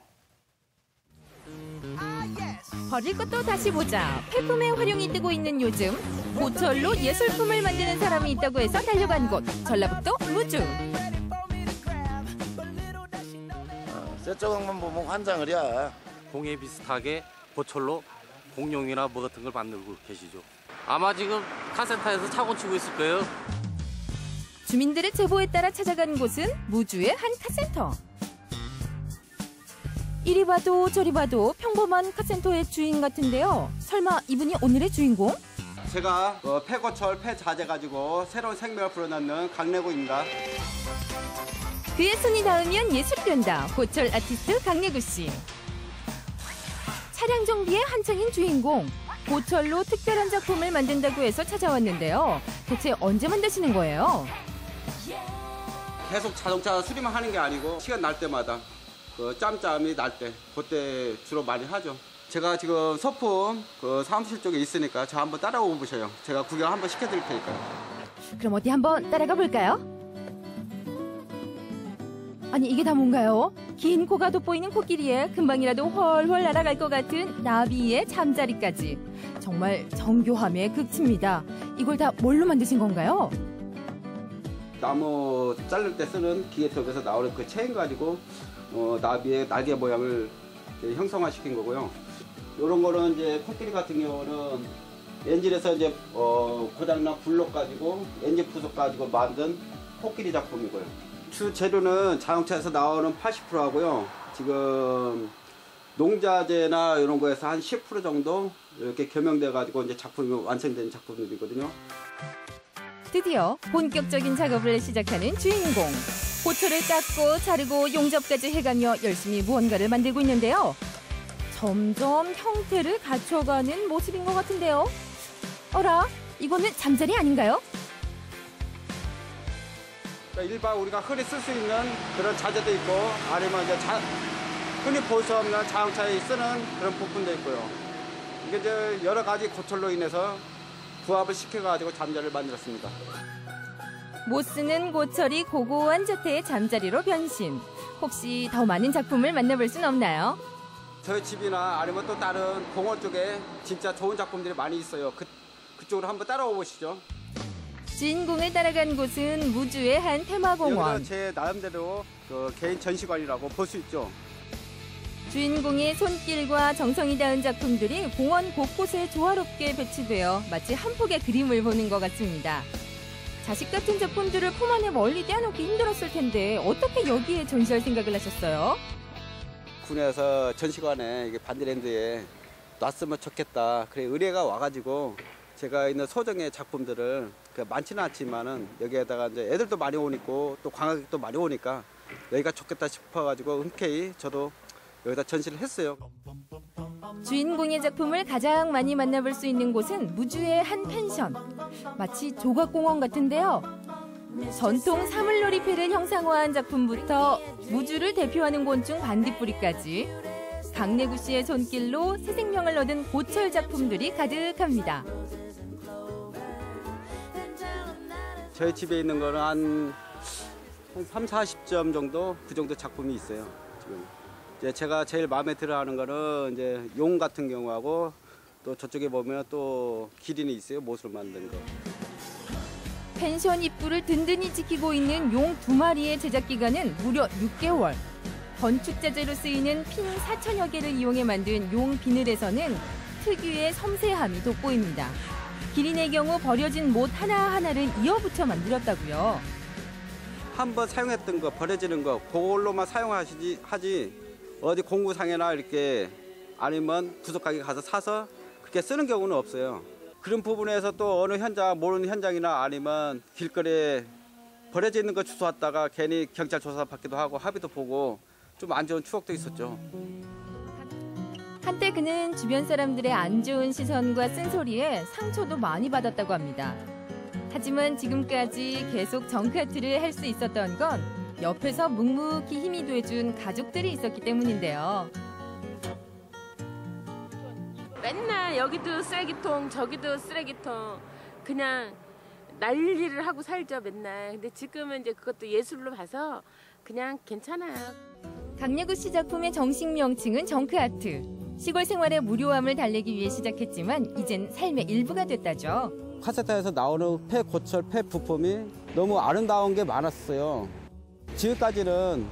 버릴 것도 다시 보자. 폐품의 활용이 뜨고 있는 요즘 고철로 예술품을 만드는 사람이 있다고 해서 달려간 곳 전라북도 무주. 새 조각만 보면 환장을 해. 공예 비슷하게 고철로 공룡이나 뭐 같은 걸 만들고 계시죠. 아마 지금 카센터에서 차고 치고 있을 거예요. 주민들의 제보에 따라 찾아간 곳은 무주의 한 카센터. 이리 봐도 저리 봐도 평범한 카센터의 주인 같은데요. 설마 이분이 오늘의 주인공? 제가 폐고철, 폐자재 가지고 새로운 생명을 불어넣는 강래구입니다. 그의 손이 닿으면 예술이 된다. 고철 아티스트 강래구 씨. 차량 정비의 한창인 주인공. 고철로 특별한 작품을 만든다고 해서 찾아왔는데요. 대체 언제 만드시는 거예요? 계속 자동차 수리만 하는 게 아니고 시간 날 때마다 짬짬이 날 때 그때 주로 많이 하죠. 제가 지금 소품 사무실 쪽에 있으니까 저 한번 따라오 보셔요. 제가 구경 한번 시켜드릴 테니까요. 그럼 어디 한번 따라가 볼까요? 아니 이게 다 뭔가요? 긴 코가 돋보이는 코끼리에 금방이라도 훨훨 날아갈 것 같은 나비의 잠자리까지. 정말 정교함의 극치입니다. 이걸 다 뭘로 만드신 건가요? 나무 자를 때 쓰는 기계톱에서 나오는 그 체인 가지고 나비의 날개 모양을 형성화시킨 거고요. 이런 거는 이제 코끼리 같은 경우는 엔진에서 이제 고장난 블록 가지고 엔진 부속 가지고 만든 코끼리 작품이고요. 주 재료는 자동차에서 나오는 80% 하고요. 지금 농자재나 이런 거에서 한 10% 정도 이렇게 겸용돼 가지고 이제 작품이 완성된 작품들이거든요. 드디어 본격적인 작업을 시작하는 주인공. 고철을 깎고 자르고 용접까지 해가며 열심히 무언가를 만들고 있는데요. 점점 형태를 갖춰가는 모습인 것 같은데요. 어라, 이거는 잠자리 아닌가요? 일반 우리가 흔히 쓸 수 있는 그런 자재도 있고 아니면 이제 흔히 볼 수 없는 자동차에 쓰는 그런 부품도 있고요. 이게 이제 여러 가지 고철로 인해서 부합을 시켜가지고 잠자리를 만들었습니다. 못 쓰는 고철이 고고한 자태의 잠자리로 변신. 혹시 더 많은 작품을 만나볼 순 없나요? 저희 집이나 아니면 또 다른 공원 쪽에 진짜 좋은 작품들이 많이 있어요. 그쪽으로 한번 따라오 보시죠. 주인공을 따라간 곳은 무주의 한 테마공원. 여기는 제 나름대로 개인 전시관이라고 볼 수 있죠. 주인공의 손길과 정성이 닿은 작품들이 공원 곳곳에 조화롭게 배치되어 마치 한 폭의 그림을 보는 것 같습니다. 자식 같은 작품들을 품 안에 멀리 떼어놓기 힘들었을 텐데 어떻게 여기에 전시할 생각을 하셨어요? 군에서 전시관에 이게 반디랜드에 놨으면 좋겠다. 그래 의뢰가 와가지고 제가 있는 소정의 작품들을 많지는 않지만은 여기에다가 이제 애들도 많이 오니까 또 관광객도 많이 오니까 여기가 좋겠다 싶어가지고 흔쾌히 저도 여기다 전시를 했어요. 주인공의 작품을 가장 많이 만나볼 수 있는 곳은 무주의 한 펜션. 마치 조각공원 같은데요. 전통 사물놀이패를 형상화한 작품부터 무주를 대표하는 곤충 반딧불이까지 강래구 씨의 손길로 새 생명을 얻은 고철 작품들이 가득합니다. 저희 집에 있는 거는 한 한 30-40점 정도 그 정도 작품이 있어요. 지금 이제 제가 제일 마음에 들어하는 거는 이제 용 같은 경우하고 또 저쪽에 보면 또 기린이 있어요. 못으로 만든 거. 펜션 입구를 든든히 지키고 있는 용 2마리의 제작 기간은 무려 6개월. 건축 자재로 쓰이는 핀 4천여 개를 이용해 만든 용 비늘에서는 특유의 섬세함이 돋보입니다. 기린의 경우 버려진 못 하나하나를 이어붙여 만들었다고요. 한번 사용했던 거 버려지는 거 그걸로만 사용하지 어디 공구상이나 이렇게 아니면 구석가게 가서 사서 그렇게 쓰는 경우는 없어요. 그런 부분에서 또 어느 현장 모르는 현장이나 아니면 길거리에 버려져 있는 거 주워왔다가 괜히 경찰 조사 받기도 하고 합의도 보고 좀 안 좋은 추억도 있었죠. 한때 그는 주변 사람들의 안 좋은 시선과 쓴소리에 상처도 많이 받았다고 합니다. 하지만 지금까지 계속 정크아트를 할 수 있었던 건 옆에서 묵묵히 힘이 돼준 가족들이 있었기 때문인데요. 맨날 여기도 쓰레기통 저기도 쓰레기통 그냥 난리를 하고 살죠 맨날. 근데 지금은 이제 그것도 예술로 봐서 그냥 괜찮아요. 강예구씨 작품의 정식 명칭은 정크아트. 시골 생활의 무료함을 달래기 위해 시작했지만 이젠 삶의 일부가 됐다죠. 카세트에서 나오는 폐 고철, 폐 부품이 너무 아름다운 게 많았어요. 지금까지는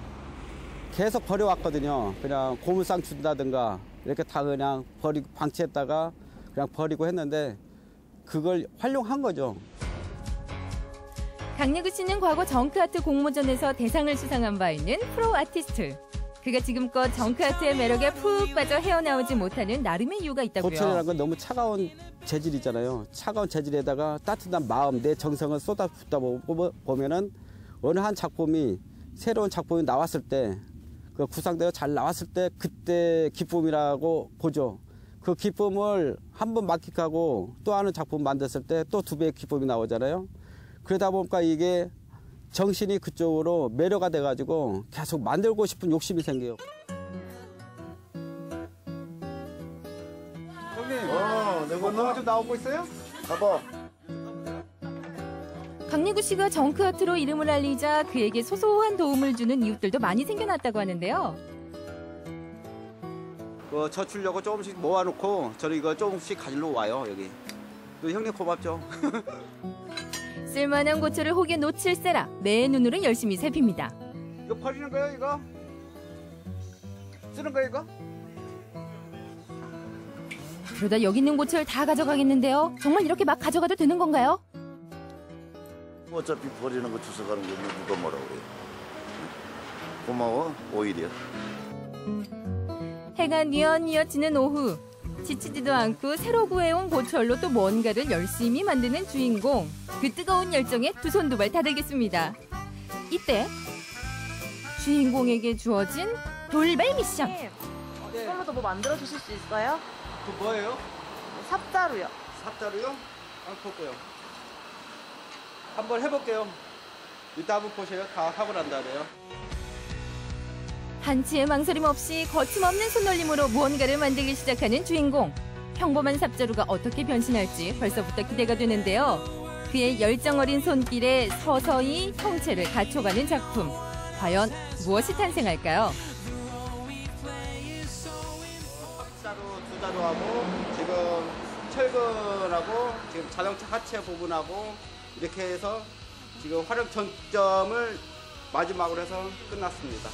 계속 버려왔거든요. 그냥 고물상 준다든가 이렇게 다 그냥 버리고 방치했다가 그냥 버리고 했는데 그걸 활용한 거죠. 강예구 씨는 과거 정크아트 공모전에서 대상을 수상한 바 있는 프로 아티스트. 그가 지금껏 정크아트의 매력에 푹 빠져 헤어나오지 못하는 나름의 이유가 있다고요. 고철이라는 건 너무 차가운 재질이잖아요. 차가운 재질에다가 따뜻한 마음, 내 정성을 쏟아붓다 보면은 어느 한 작품이 새로운 작품이 나왔을 때 그 구상대가 잘 나왔을 때 그때 기쁨이라고 보죠. 그 기쁨을 한 번 만끽하고 또 하는 작품 만들었을 때 또 2배의 기쁨이 나오잖아요. 그러다 보니까 이게 정신이 그쪽으로 매료가 돼가지고 계속 만들고 싶은 욕심이 생겨요. 형님, 내 건너 좀 나오고 있어요? 가봐. 강예구 씨가 정크아트로 이름을 알리자 그에게 소소한 도움을 주는 이웃들도 많이 생겨났다고 하는데요. 저 주려고 조금씩 모아놓고 저는 이거 조금씩 가지러 와요 여기. 또 형님 고맙죠. 쓸만한 고철을 혹에 놓칠세라 매 눈으로 열심히 살핍니다. 이거 버리는 거예요 이거? 쓰는 거예요 이거? 그러다 여기 있는 고철 다 가져가겠는데요. 정말 이렇게 막 가져가도 되는 건가요? 어차피 버리는 거 주워가는 거 누가 뭐라고 그래. 고마워 오히려. 해가 뉘엿뉘엿 지는 오후. 지치지도 않고 새로 구해온 고철로 또 뭔가를 열심히 만드는 주인공. 그 뜨거운 열정에 두 손 두 발 다들겠습니다. 이때 주인공에게 주어진 돌발 미션. 이걸로도 뭐 만들어 주실 수 있어요? 그 뭐예요? 삽자루요. 삽자루요? 안 볼게요. 한번 해볼게요. 이따 한번 보세요. 다 하고 난 다음에요. 한치의 망설임 없이 거침없는 손놀림으로 무언가를 만들기 시작하는 주인공. 평범한 삽자루가 어떻게 변신할지 벌써부터 기대가 되는데요. 그의 열정 어린 손길에 서서히 형체를 갖춰가는 작품. 과연 무엇이 탄생할까요? 삽자루 두 자루하고 지금 철근하고 지금 자동차 하체 부분하고 이렇게 해서 지금 화력 전점을 마지막으로 해서 끝났습니다.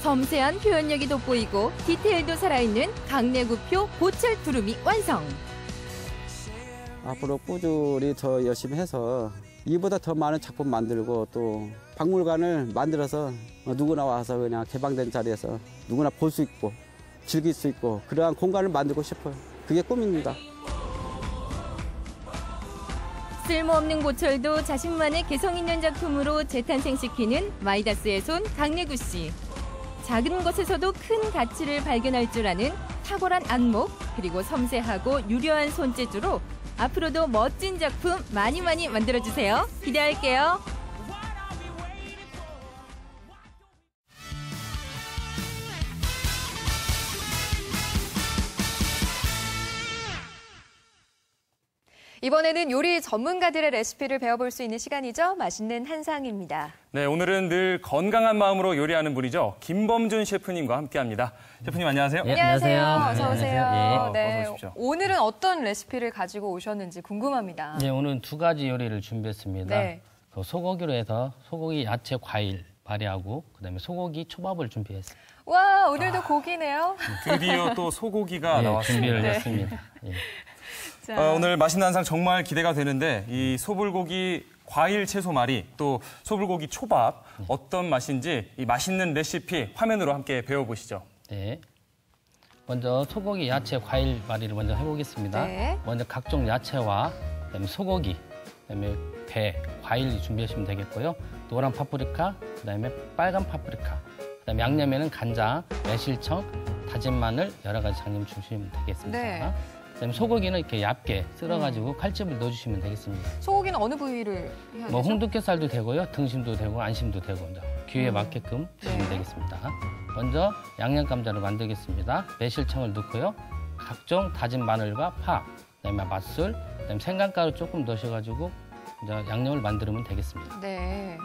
섬세한 표현력이 돋보이고 디테일도 살아있는 강내구표 고철 두루미 완성. 앞으로 꾸준히 더 열심히 해서 이보다 더 많은 작품 만들고 또 박물관을 만들어서 누구나 와서 그냥 개방된 자리에서 누구나 볼 수 있고 즐길 수 있고 그러한 공간을 만들고 싶어요. 그게 꿈입니다. 쓸모없는 고철도 자신만의 개성 있는 작품으로 재탄생시키는 마이다스의 손 강예구 씨. 작은 것에서도 큰 가치를 발견할 줄 아는 탁월한 안목 그리고 섬세하고 유려한 손재주로 앞으로도 멋진 작품 많이 만들어주세요. 기대할게요. 이번에는 요리 전문가들의 레시피를 배워볼 수 있는 시간이죠. 맛있는 한상입니다. 네, 오늘은 늘 건강한 마음으로 요리하는 분이죠. 김범준 셰프님과 함께합니다. 셰프님 안녕하세요. 네, 안녕하세요. 어서 오세요. 네, 어서 오십시오. 오늘은 어떤 레시피를 가지고 오셨는지 궁금합니다. 네, 오늘은 두 가지 요리를 준비했습니다. 네. 그 소고기로 해서 소고기, 야채, 과일 발효하고 그다음에 소고기 초밥을 준비했습니다. 와, 오늘도 고기네요. 드디어 또 소고기가 나왔습니다. 준비를 했습니다. 예. 오늘 맛있는 한상 정말 기대가 되는데 이 소불고기 과일 채소 말이 또 소불고기 초밥 어떤 맛인지 이 맛있는 레시피 화면으로 함께 배워보시죠. 네. 먼저 소고기, 야채, 과일 말이를 먼저 해보겠습니다. 네. 먼저 각종 야채와 그다음에 소고기, 그다음에 배, 과일 준비하시면 되겠고요. 노란 파프리카, 그다음에 빨간 파프리카, 그다음에 양념에는 간장, 매실청, 다진 마늘 여러 가지 양념 주시면 되겠습니다. 네. 그다음에 소고기는 이렇게 얇게 썰어가지고 칼집을 넣어주시면 되겠습니다. 소고기는 어느 부위를 해야 되죠? 홍두깨살도 되고요, 등심도 되고 안심도 되고 귀에 맞게끔 드시면 되겠습니다. 먼저 양념 감자를 만들겠습니다. 매실청을 넣고요, 각종 다진 마늘과 파, 그다음에 맛술, 그다음에 생강가루 조금 넣으셔가지고 이제 양념을 만들면 되겠습니다. 네.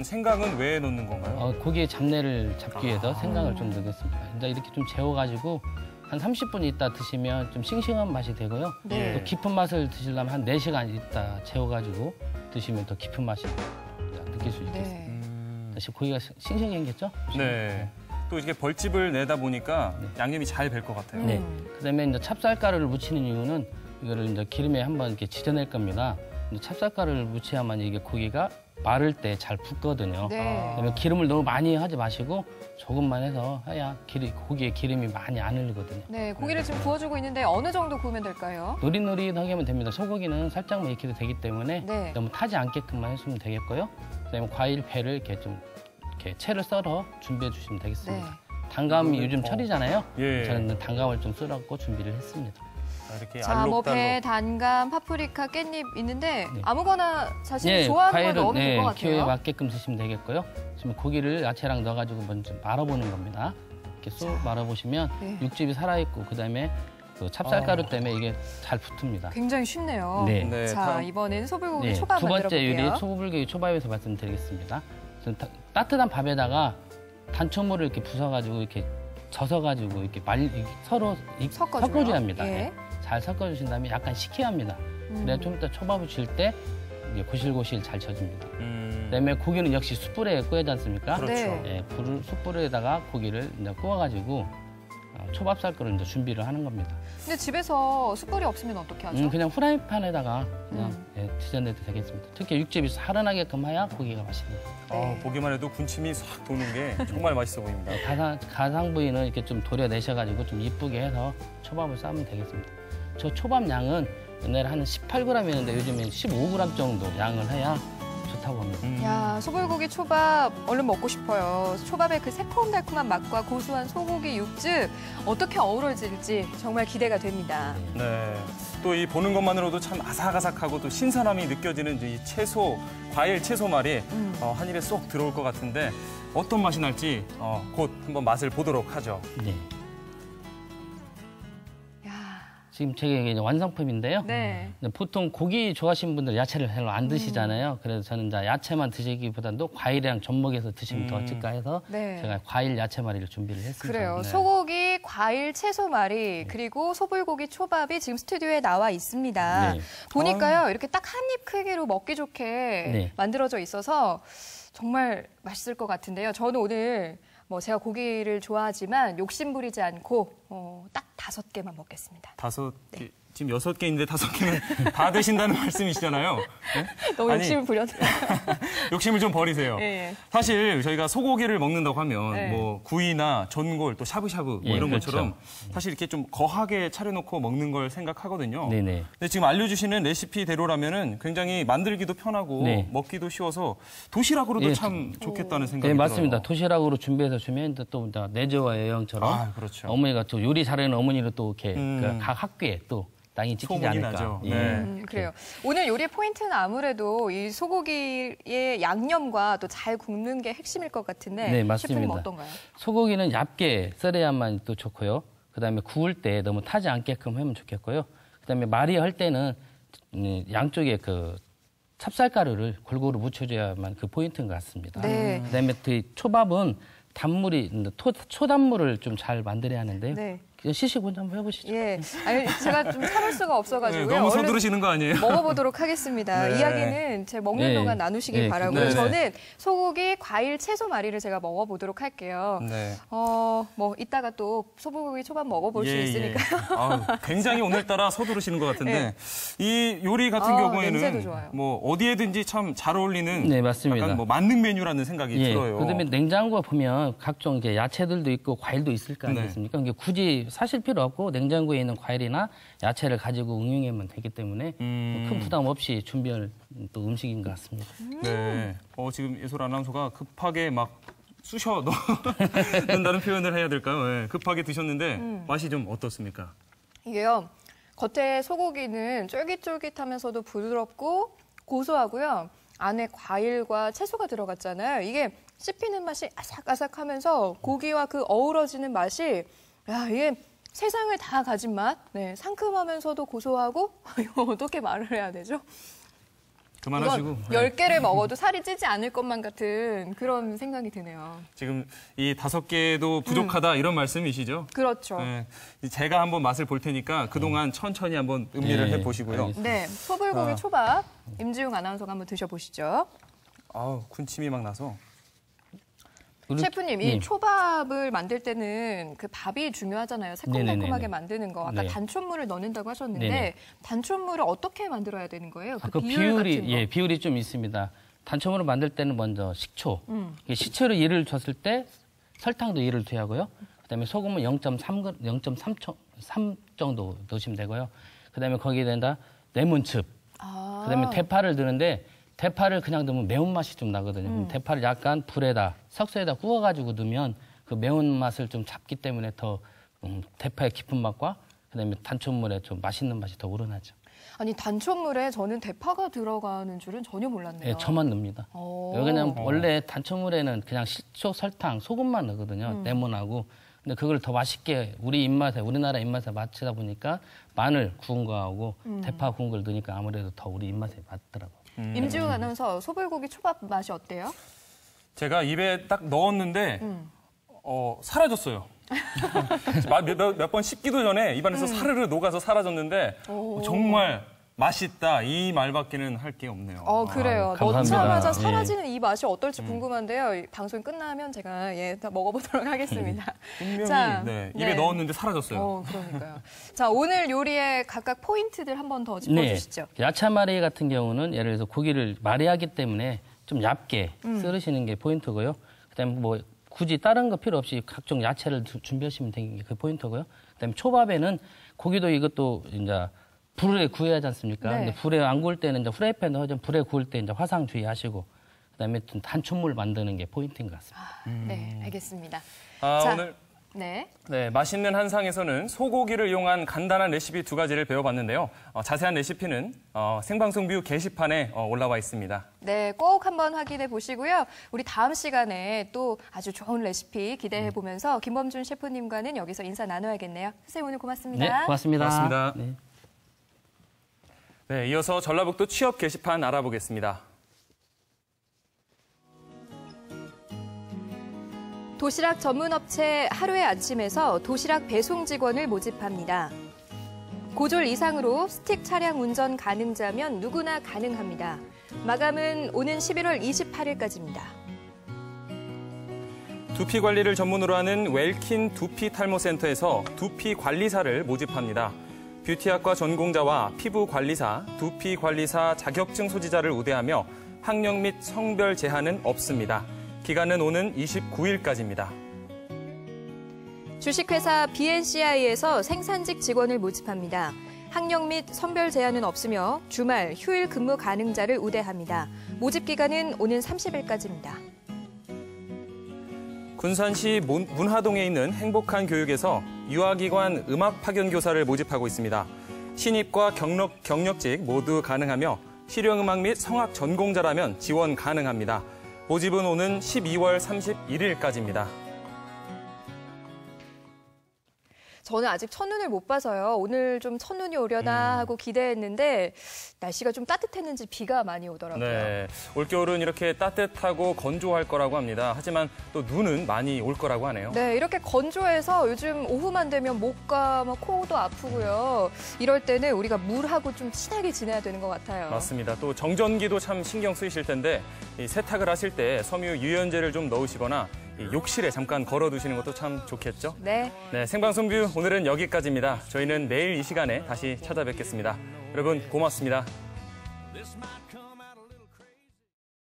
생강은 왜 넣는 건가요? 고기의 잡내를 잡기 위해서 생강을 좀 넣겠습니다. 이제 이렇게 좀 재워가지고 한 30분 있다 드시면 좀 싱싱한 맛이 되고요. 네. 또 깊은 맛을 드시려면 한 4시간 있다 재워가지고 드시면 더 깊은 맛이 느낄 수 있겠습니다. 다시 고기가 싱싱해졌죠? 네. 또 이렇게 벌집을 내다 보니까 양념이 잘 될 것 같아요. 네. 그다음에 이제 찹쌀가루를 묻히는 이유는 이거를 이제 기름에 한번 이렇게 지져낼 겁니다. 찹쌀가루를 묻혀야만 이게 고기가 마를 때 잘 붓거든요. 네. 그다음에 기름을 너무 많이 하지 마시고 조금만 해서 해야 고기에 기름이 많이 안 흘리거든요. 네, 고기를 지금 구워주고 있는데 어느 정도 구우면 될까요? 노릇노릇하게 하면 됩니다. 소고기는 살짝만 익혀도 되기 때문에 네. 너무 타지 않게끔만 해주면 되겠고요. 그다음에 과일 배를 이렇게 좀 이렇게 채를 썰어 준비해 주시면 되겠습니다. 네. 단감이 요즘 철이잖아요. 예. 저는 단감을 좀 썰었고 준비를 했습니다. 이렇게 자, 뭐 배, 단감, 파프리카, 깻잎 있는데 네. 아무거나 자신이 좋아하는 걸 넣으면 될 것 같아요. 기호에 맞게끔 드시면 되겠고요. 지금 고기를 야채랑 넣어가지고 먼저 말아보는 겁니다. 이렇게 쏙 말아보시면 육즙이 살아있고 그다음에 그 찹쌀가루 때문에 이게 잘 붙습니다. 굉장히 쉽네요. 네. 자, 이번엔 소불고기 초밥 두 번째 만들어볼게요. 요리 소불고기 초밥에서 말씀드리겠습니다. 따뜻한 밥에다가 단초물을 이렇게 부숴가지고 이렇게 젖어가지고 이렇게 서로 섞어줘야 합니다. 예. 잘 섞어주신 다음에 약간 식혀야 합니다. 그래야 좀 이따 초밥을 줄 때 고실고실 잘 젖습니다. 그다음에 고기는 역시 숯불에 구워야지 않습니까? 그렇죠. 예, 숯불에다가 고기를 이제 구워가지고 초밥 쌀 거를 이제 준비를 하는 겁니다. 근데 집에서 숯불이 없으면 어떻게 하죠? 그냥 후라이팬에다가 그냥 지져내도 되겠습니다. 특히 육즙이 살아나게끔 해야 고기가 맛있습니다. 보기만 해도 군침이 싹 도는 게 정말 맛있어 보입니다. 가상 부위는 이렇게 좀 도려내셔가지고 좀 이쁘게 해서 초밥을 싸면 되겠습니다. 저 초밥 양은 옛날에 한 18g이었는데 요즘엔 15g 정도 양을 해야 좋다고 합니다. 야, 소불고기 초밥 얼른 먹고 싶어요. 초밥의 그 새콤달콤한 맛과 고소한 소고기 육즙 어떻게 어우러질지 정말 기대가 됩니다. 네. 또 이 보는 것만으로도 참 아삭아삭하고 또 신선함이 느껴지는 이 채소, 과일 채소 말이 한 입에 쏙 들어올 것 같은데 어떤 맛이 날지 곧 한번 맛을 보도록 하죠. 네. 지금 제게 이제 완성품인데요. 네. 보통 고기 좋아하시는 분들 야채를 별로 안 드시잖아요. 그래서 저는 이제 야채만 드시기보다도 과일이랑 접목해서 드시면 더 어떨까 해서 제가 과일 야채말이를 준비를 했습니다. 그래요. 네. 소고기, 과일, 채소말이 그리고 소불고기 초밥이 지금 스튜디오에 나와 있습니다. 네. 보니까요. 이렇게 딱 한 입 크기로 먹기 좋게 만들어져 있어서 정말 맛있을 것 같은데요. 저는 오늘 제가 고기를 좋아하지만 욕심 부리지 않고 딱 5개만 먹겠습니다. 5개? 지금 6개인데 5개는 다 드신다는 말씀이시잖아요. 네? 너무 욕심을 부렸네요. 욕심을 좀 버리세요. 네. 사실 저희가 소고기를 먹는다고 하면 네. 뭐 구이나 전골 또 샤브샤브 이런 것처럼 사실 이렇게 좀 거하게 차려놓고 먹는 걸 생각하거든요. 네네. 근데 지금 알려주시는 레시피대로라면은 굉장히 만들기도 편하고 먹기도 쉬워서 도시락으로도 참 좋겠다는 생각이 들어요. 네, 맞습니다. 도시락으로 준비해서 주면 또 내조와 여행처럼 그렇죠. 어머니가 또 요리 잘하는 어머니로 또 이렇게 각 학교에 또 땅이 찍히지 않을까. 나죠. 그래요. 오늘 요리의 포인트는 아무래도 이 소고기의 양념과 또 잘 굽는 게 핵심일 것 같은데 네, 셰프님 맞습니다. 어떤가요? 소고기는 얇게 썰어야만 또 좋고요. 그다음에 구울 때 너무 타지 않게끔 하면 좋겠고요. 그다음에 말이 할 때는 양쪽에 그 찹쌀가루를 골고루 묻혀줘야만 그 포인트인 것 같습니다. 네. 그다음에 그 초밥은 단물이 초단물을 좀 잘 만들어야 하는데요. 네. 시식 먼저 한번 해보시죠. 예, 아니, 제가 좀 참을 수가 없어가지고요. 네, 너무 서두르시는 거 아니에요? 먹어보도록 하겠습니다. 네. 이야기는 제 먹는 네. 동안 나누시길 네, 바라고요. 네. 저는 소고기, 과일, 채소 마리를 제가 먹어보도록 할게요. 네. 뭐 이따가 또 소불고기 초밥 먹어볼 수 있으니까요. 아유, 굉장히 오늘따라 서두르시는 것 같은데 이 요리 같은 냄새도 경우에는 좋아요. 뭐 어디에든지 참 잘 어울리는 네, 맞습니다. 약간 뭐 만능 메뉴라는 생각이 예, 들어요. 그다음에 냉장고에 보면 각종 이제 야채들도 있고 과일도 있을 거 아니겠습니까? 이게 굳이 사실 필요 없고 냉장고에 있는 과일이나 야채를 가지고 응용하면 되기 때문에 큰 부담 없이 준비할 또 음식인 것 같습니다. 네. 지금 예솔 아나운서가 급하게 막 쑤셔 넣는다는 표현을 해야 될까요? 네, 급하게 드셨는데 맛이 좀 어떻습니까? 이게요, 겉에 소고기는 쫄깃쫄깃하면서도 부드럽고 고소하고요. 안에 과일과 채소가 들어갔잖아요. 이게 씹히는 맛이 아삭아삭하면서 고기와 그 어우러지는 맛이, 야, 이게 세상을 다 가진 맛. 네, 상큼하면서도 고소하고, 이거 어떻게 말을 해야 되죠? 그만하시고. 10개를 먹어도 살이 찌지 않을 것만 같은 그런 생각이 드네요. 지금 이 5개도 부족하다 이런 말씀이시죠? 그렇죠. 네. 제가 한번 맛을 볼 테니까 그동안 천천히 한번 음미를 네, 해보시고요. 알겠습니다. 네, 소불고기 초밥 임지웅 아나운서가 한번 드셔보시죠. 아우, 군침이 막 나서. 셰프님, 이 초밥을 만들 때는 그 밥이 중요하잖아요. 새콤달콤하게 네네네네. 만드는 거. 아까 네. 단촛물을 넣는다고 하셨는데 네네. 단촛물을 어떻게 만들어야 되는 거예요? 그 비율 같은 거. 비율이 비율이 좀 있습니다. 단초물을 만들 때는 먼저 식초. 식초를 예를 줬을 때 설탕도 예를 둬야 하고요. 그다음에 소금은 0.3 정도 넣으시면 되고요. 그다음에 거기에 된다 레몬즙. 그다음에 대파를 넣는데 대파를 그냥 넣으면 매운맛이 좀 나거든요. 대파를 약간 불에다 석쇠에다 구워가지고 넣으면 그 매운맛을 좀 잡기 때문에 더 대파의 깊은 맛과 그다음에 단촛물에 좀 맛있는 맛이 더 우러나죠. 아니, 단촛물에 저는 대파가 들어가는 줄은 전혀 몰랐네요. 네, 저만 넣습니다. 그냥 원래 단촛물에는 그냥 식초, 설탕, 소금만 넣거든요. 레몬하고. 근데 그걸 더 맛있게 우리나라 입맛에 맞추다 보니까 마늘 구운 거하고 대파 구운 걸 넣으니까 아무래도 더 우리 입맛에 맞더라고요. 임지웅 아나운서, 소불고기 초밥 맛이 어때요? 제가 입에 딱 넣었는데 사라졌어요. 몇 번 씹기도 전에 입안에서 사르르 녹아서 사라졌는데 정말 맛있다 이 말밖에는 할 게 없네요. 그래요. 감사합니다. 넣자마자 사라지는 이 맛이 어떨지 궁금한데요. 이 방송 끝나면 제가 다 먹어보도록 하겠습니다. 분명히 입에 넣었는데 사라졌어요. 그러니까요. 자, 오늘 요리의 각각 포인트들 한 번 더 짚어주시죠. 네. 야채 마리 같은 경우는 예를 들어서 고기를 마리하기 때문에 좀 얇게 썰으시는 게 포인트고요. 그다음에 뭐 굳이 다른 거 필요 없이 각종 야채를 준비하시면 되는 게 그 포인트고요. 그다음에 초밥에는 고기도 이것도 이제 불에 구워야 하지 않습니까? 네. 근데 불에 안 구울 때는 이제 프라이팬 넣어서 불에 구울 때 이제 화상 주의하시고 그다음에 좀 단촛물 만드는 게 포인트인 것 같습니다. 네, 알겠습니다. 오늘 네, 맛있는 한상에서는 소고기를 이용한 간단한 레시피 2가지를 배워봤는데요. 자세한 레시피는 생방송 뷰 게시판에 올라와 있습니다. 네, 꼭 한번 확인해 보시고요. 우리 다음 시간에 또 아주 좋은 레시피 기대해 보면서 김범준 셰프님과는 여기서 인사 나눠야겠네요. 선생님 오늘 고맙습니다. 네, 고맙습니다. 고맙습니다. 네. 네, 이어서 전라북도 취업 게시판 알아보겠습니다. 도시락 전문업체 하루의 아침에서 도시락 배송 직원을 모집합니다. 고졸 이상으로 스틱 차량 운전 가능자면 누구나 가능합니다. 마감은 오는 11월 28일까지입니다. 두피 관리를 전문으로 하는 웰킨 두피 탈모센터에서 두피 관리사를 모집합니다. 뷰티학과 전공자와 피부 관리사, 두피 관리사 자격증 소지자를 우대하며 학력 및 성별 제한은 없습니다. 기간은 오는 29일까지입니다. 주식회사 BNCI에서 생산직 직원을 모집합니다. 학력 및 성별 제한은 없으며 주말, 휴일 근무 가능자를 우대합니다. 모집 기간은 오는 30일까지입니다. 군산시 문화동에 있는 행복한 교육에서 유아기관 음악 파견 교사를 모집하고 있습니다. 신입과 경력직 모두 가능하며 실용음악 및 성악 전공자라면 지원 가능합니다. 모집은 오는 12월 31일까지입니다. 저는 아직 첫눈을 못 봐서요. 오늘 좀 첫눈이 오려나 하고 기대했는데 날씨가 좀 따뜻했는지 비가 많이 오더라고요. 네, 올겨울은 이렇게 따뜻하고 건조할 거라고 합니다. 하지만 또 눈은 많이 올 거라고 하네요. 네, 이렇게 건조해서 요즘 오후만 되면 목과 코도 아프고요. 이럴 때는 우리가 물하고 좀 친하게 지내야 되는 것 같아요. 맞습니다. 또 정전기도 참 신경 쓰이실 텐데 이 세탁을 하실 때 섬유 유연제를 좀 넣으시거나 이 욕실에 잠깐 걸어두시는 것도 참 좋겠죠? 네. 네, 생방송뷰 오늘은 여기까지입니다. 저희는 내일 이 시간에 다시 찾아뵙겠습니다. 여러분 고맙습니다.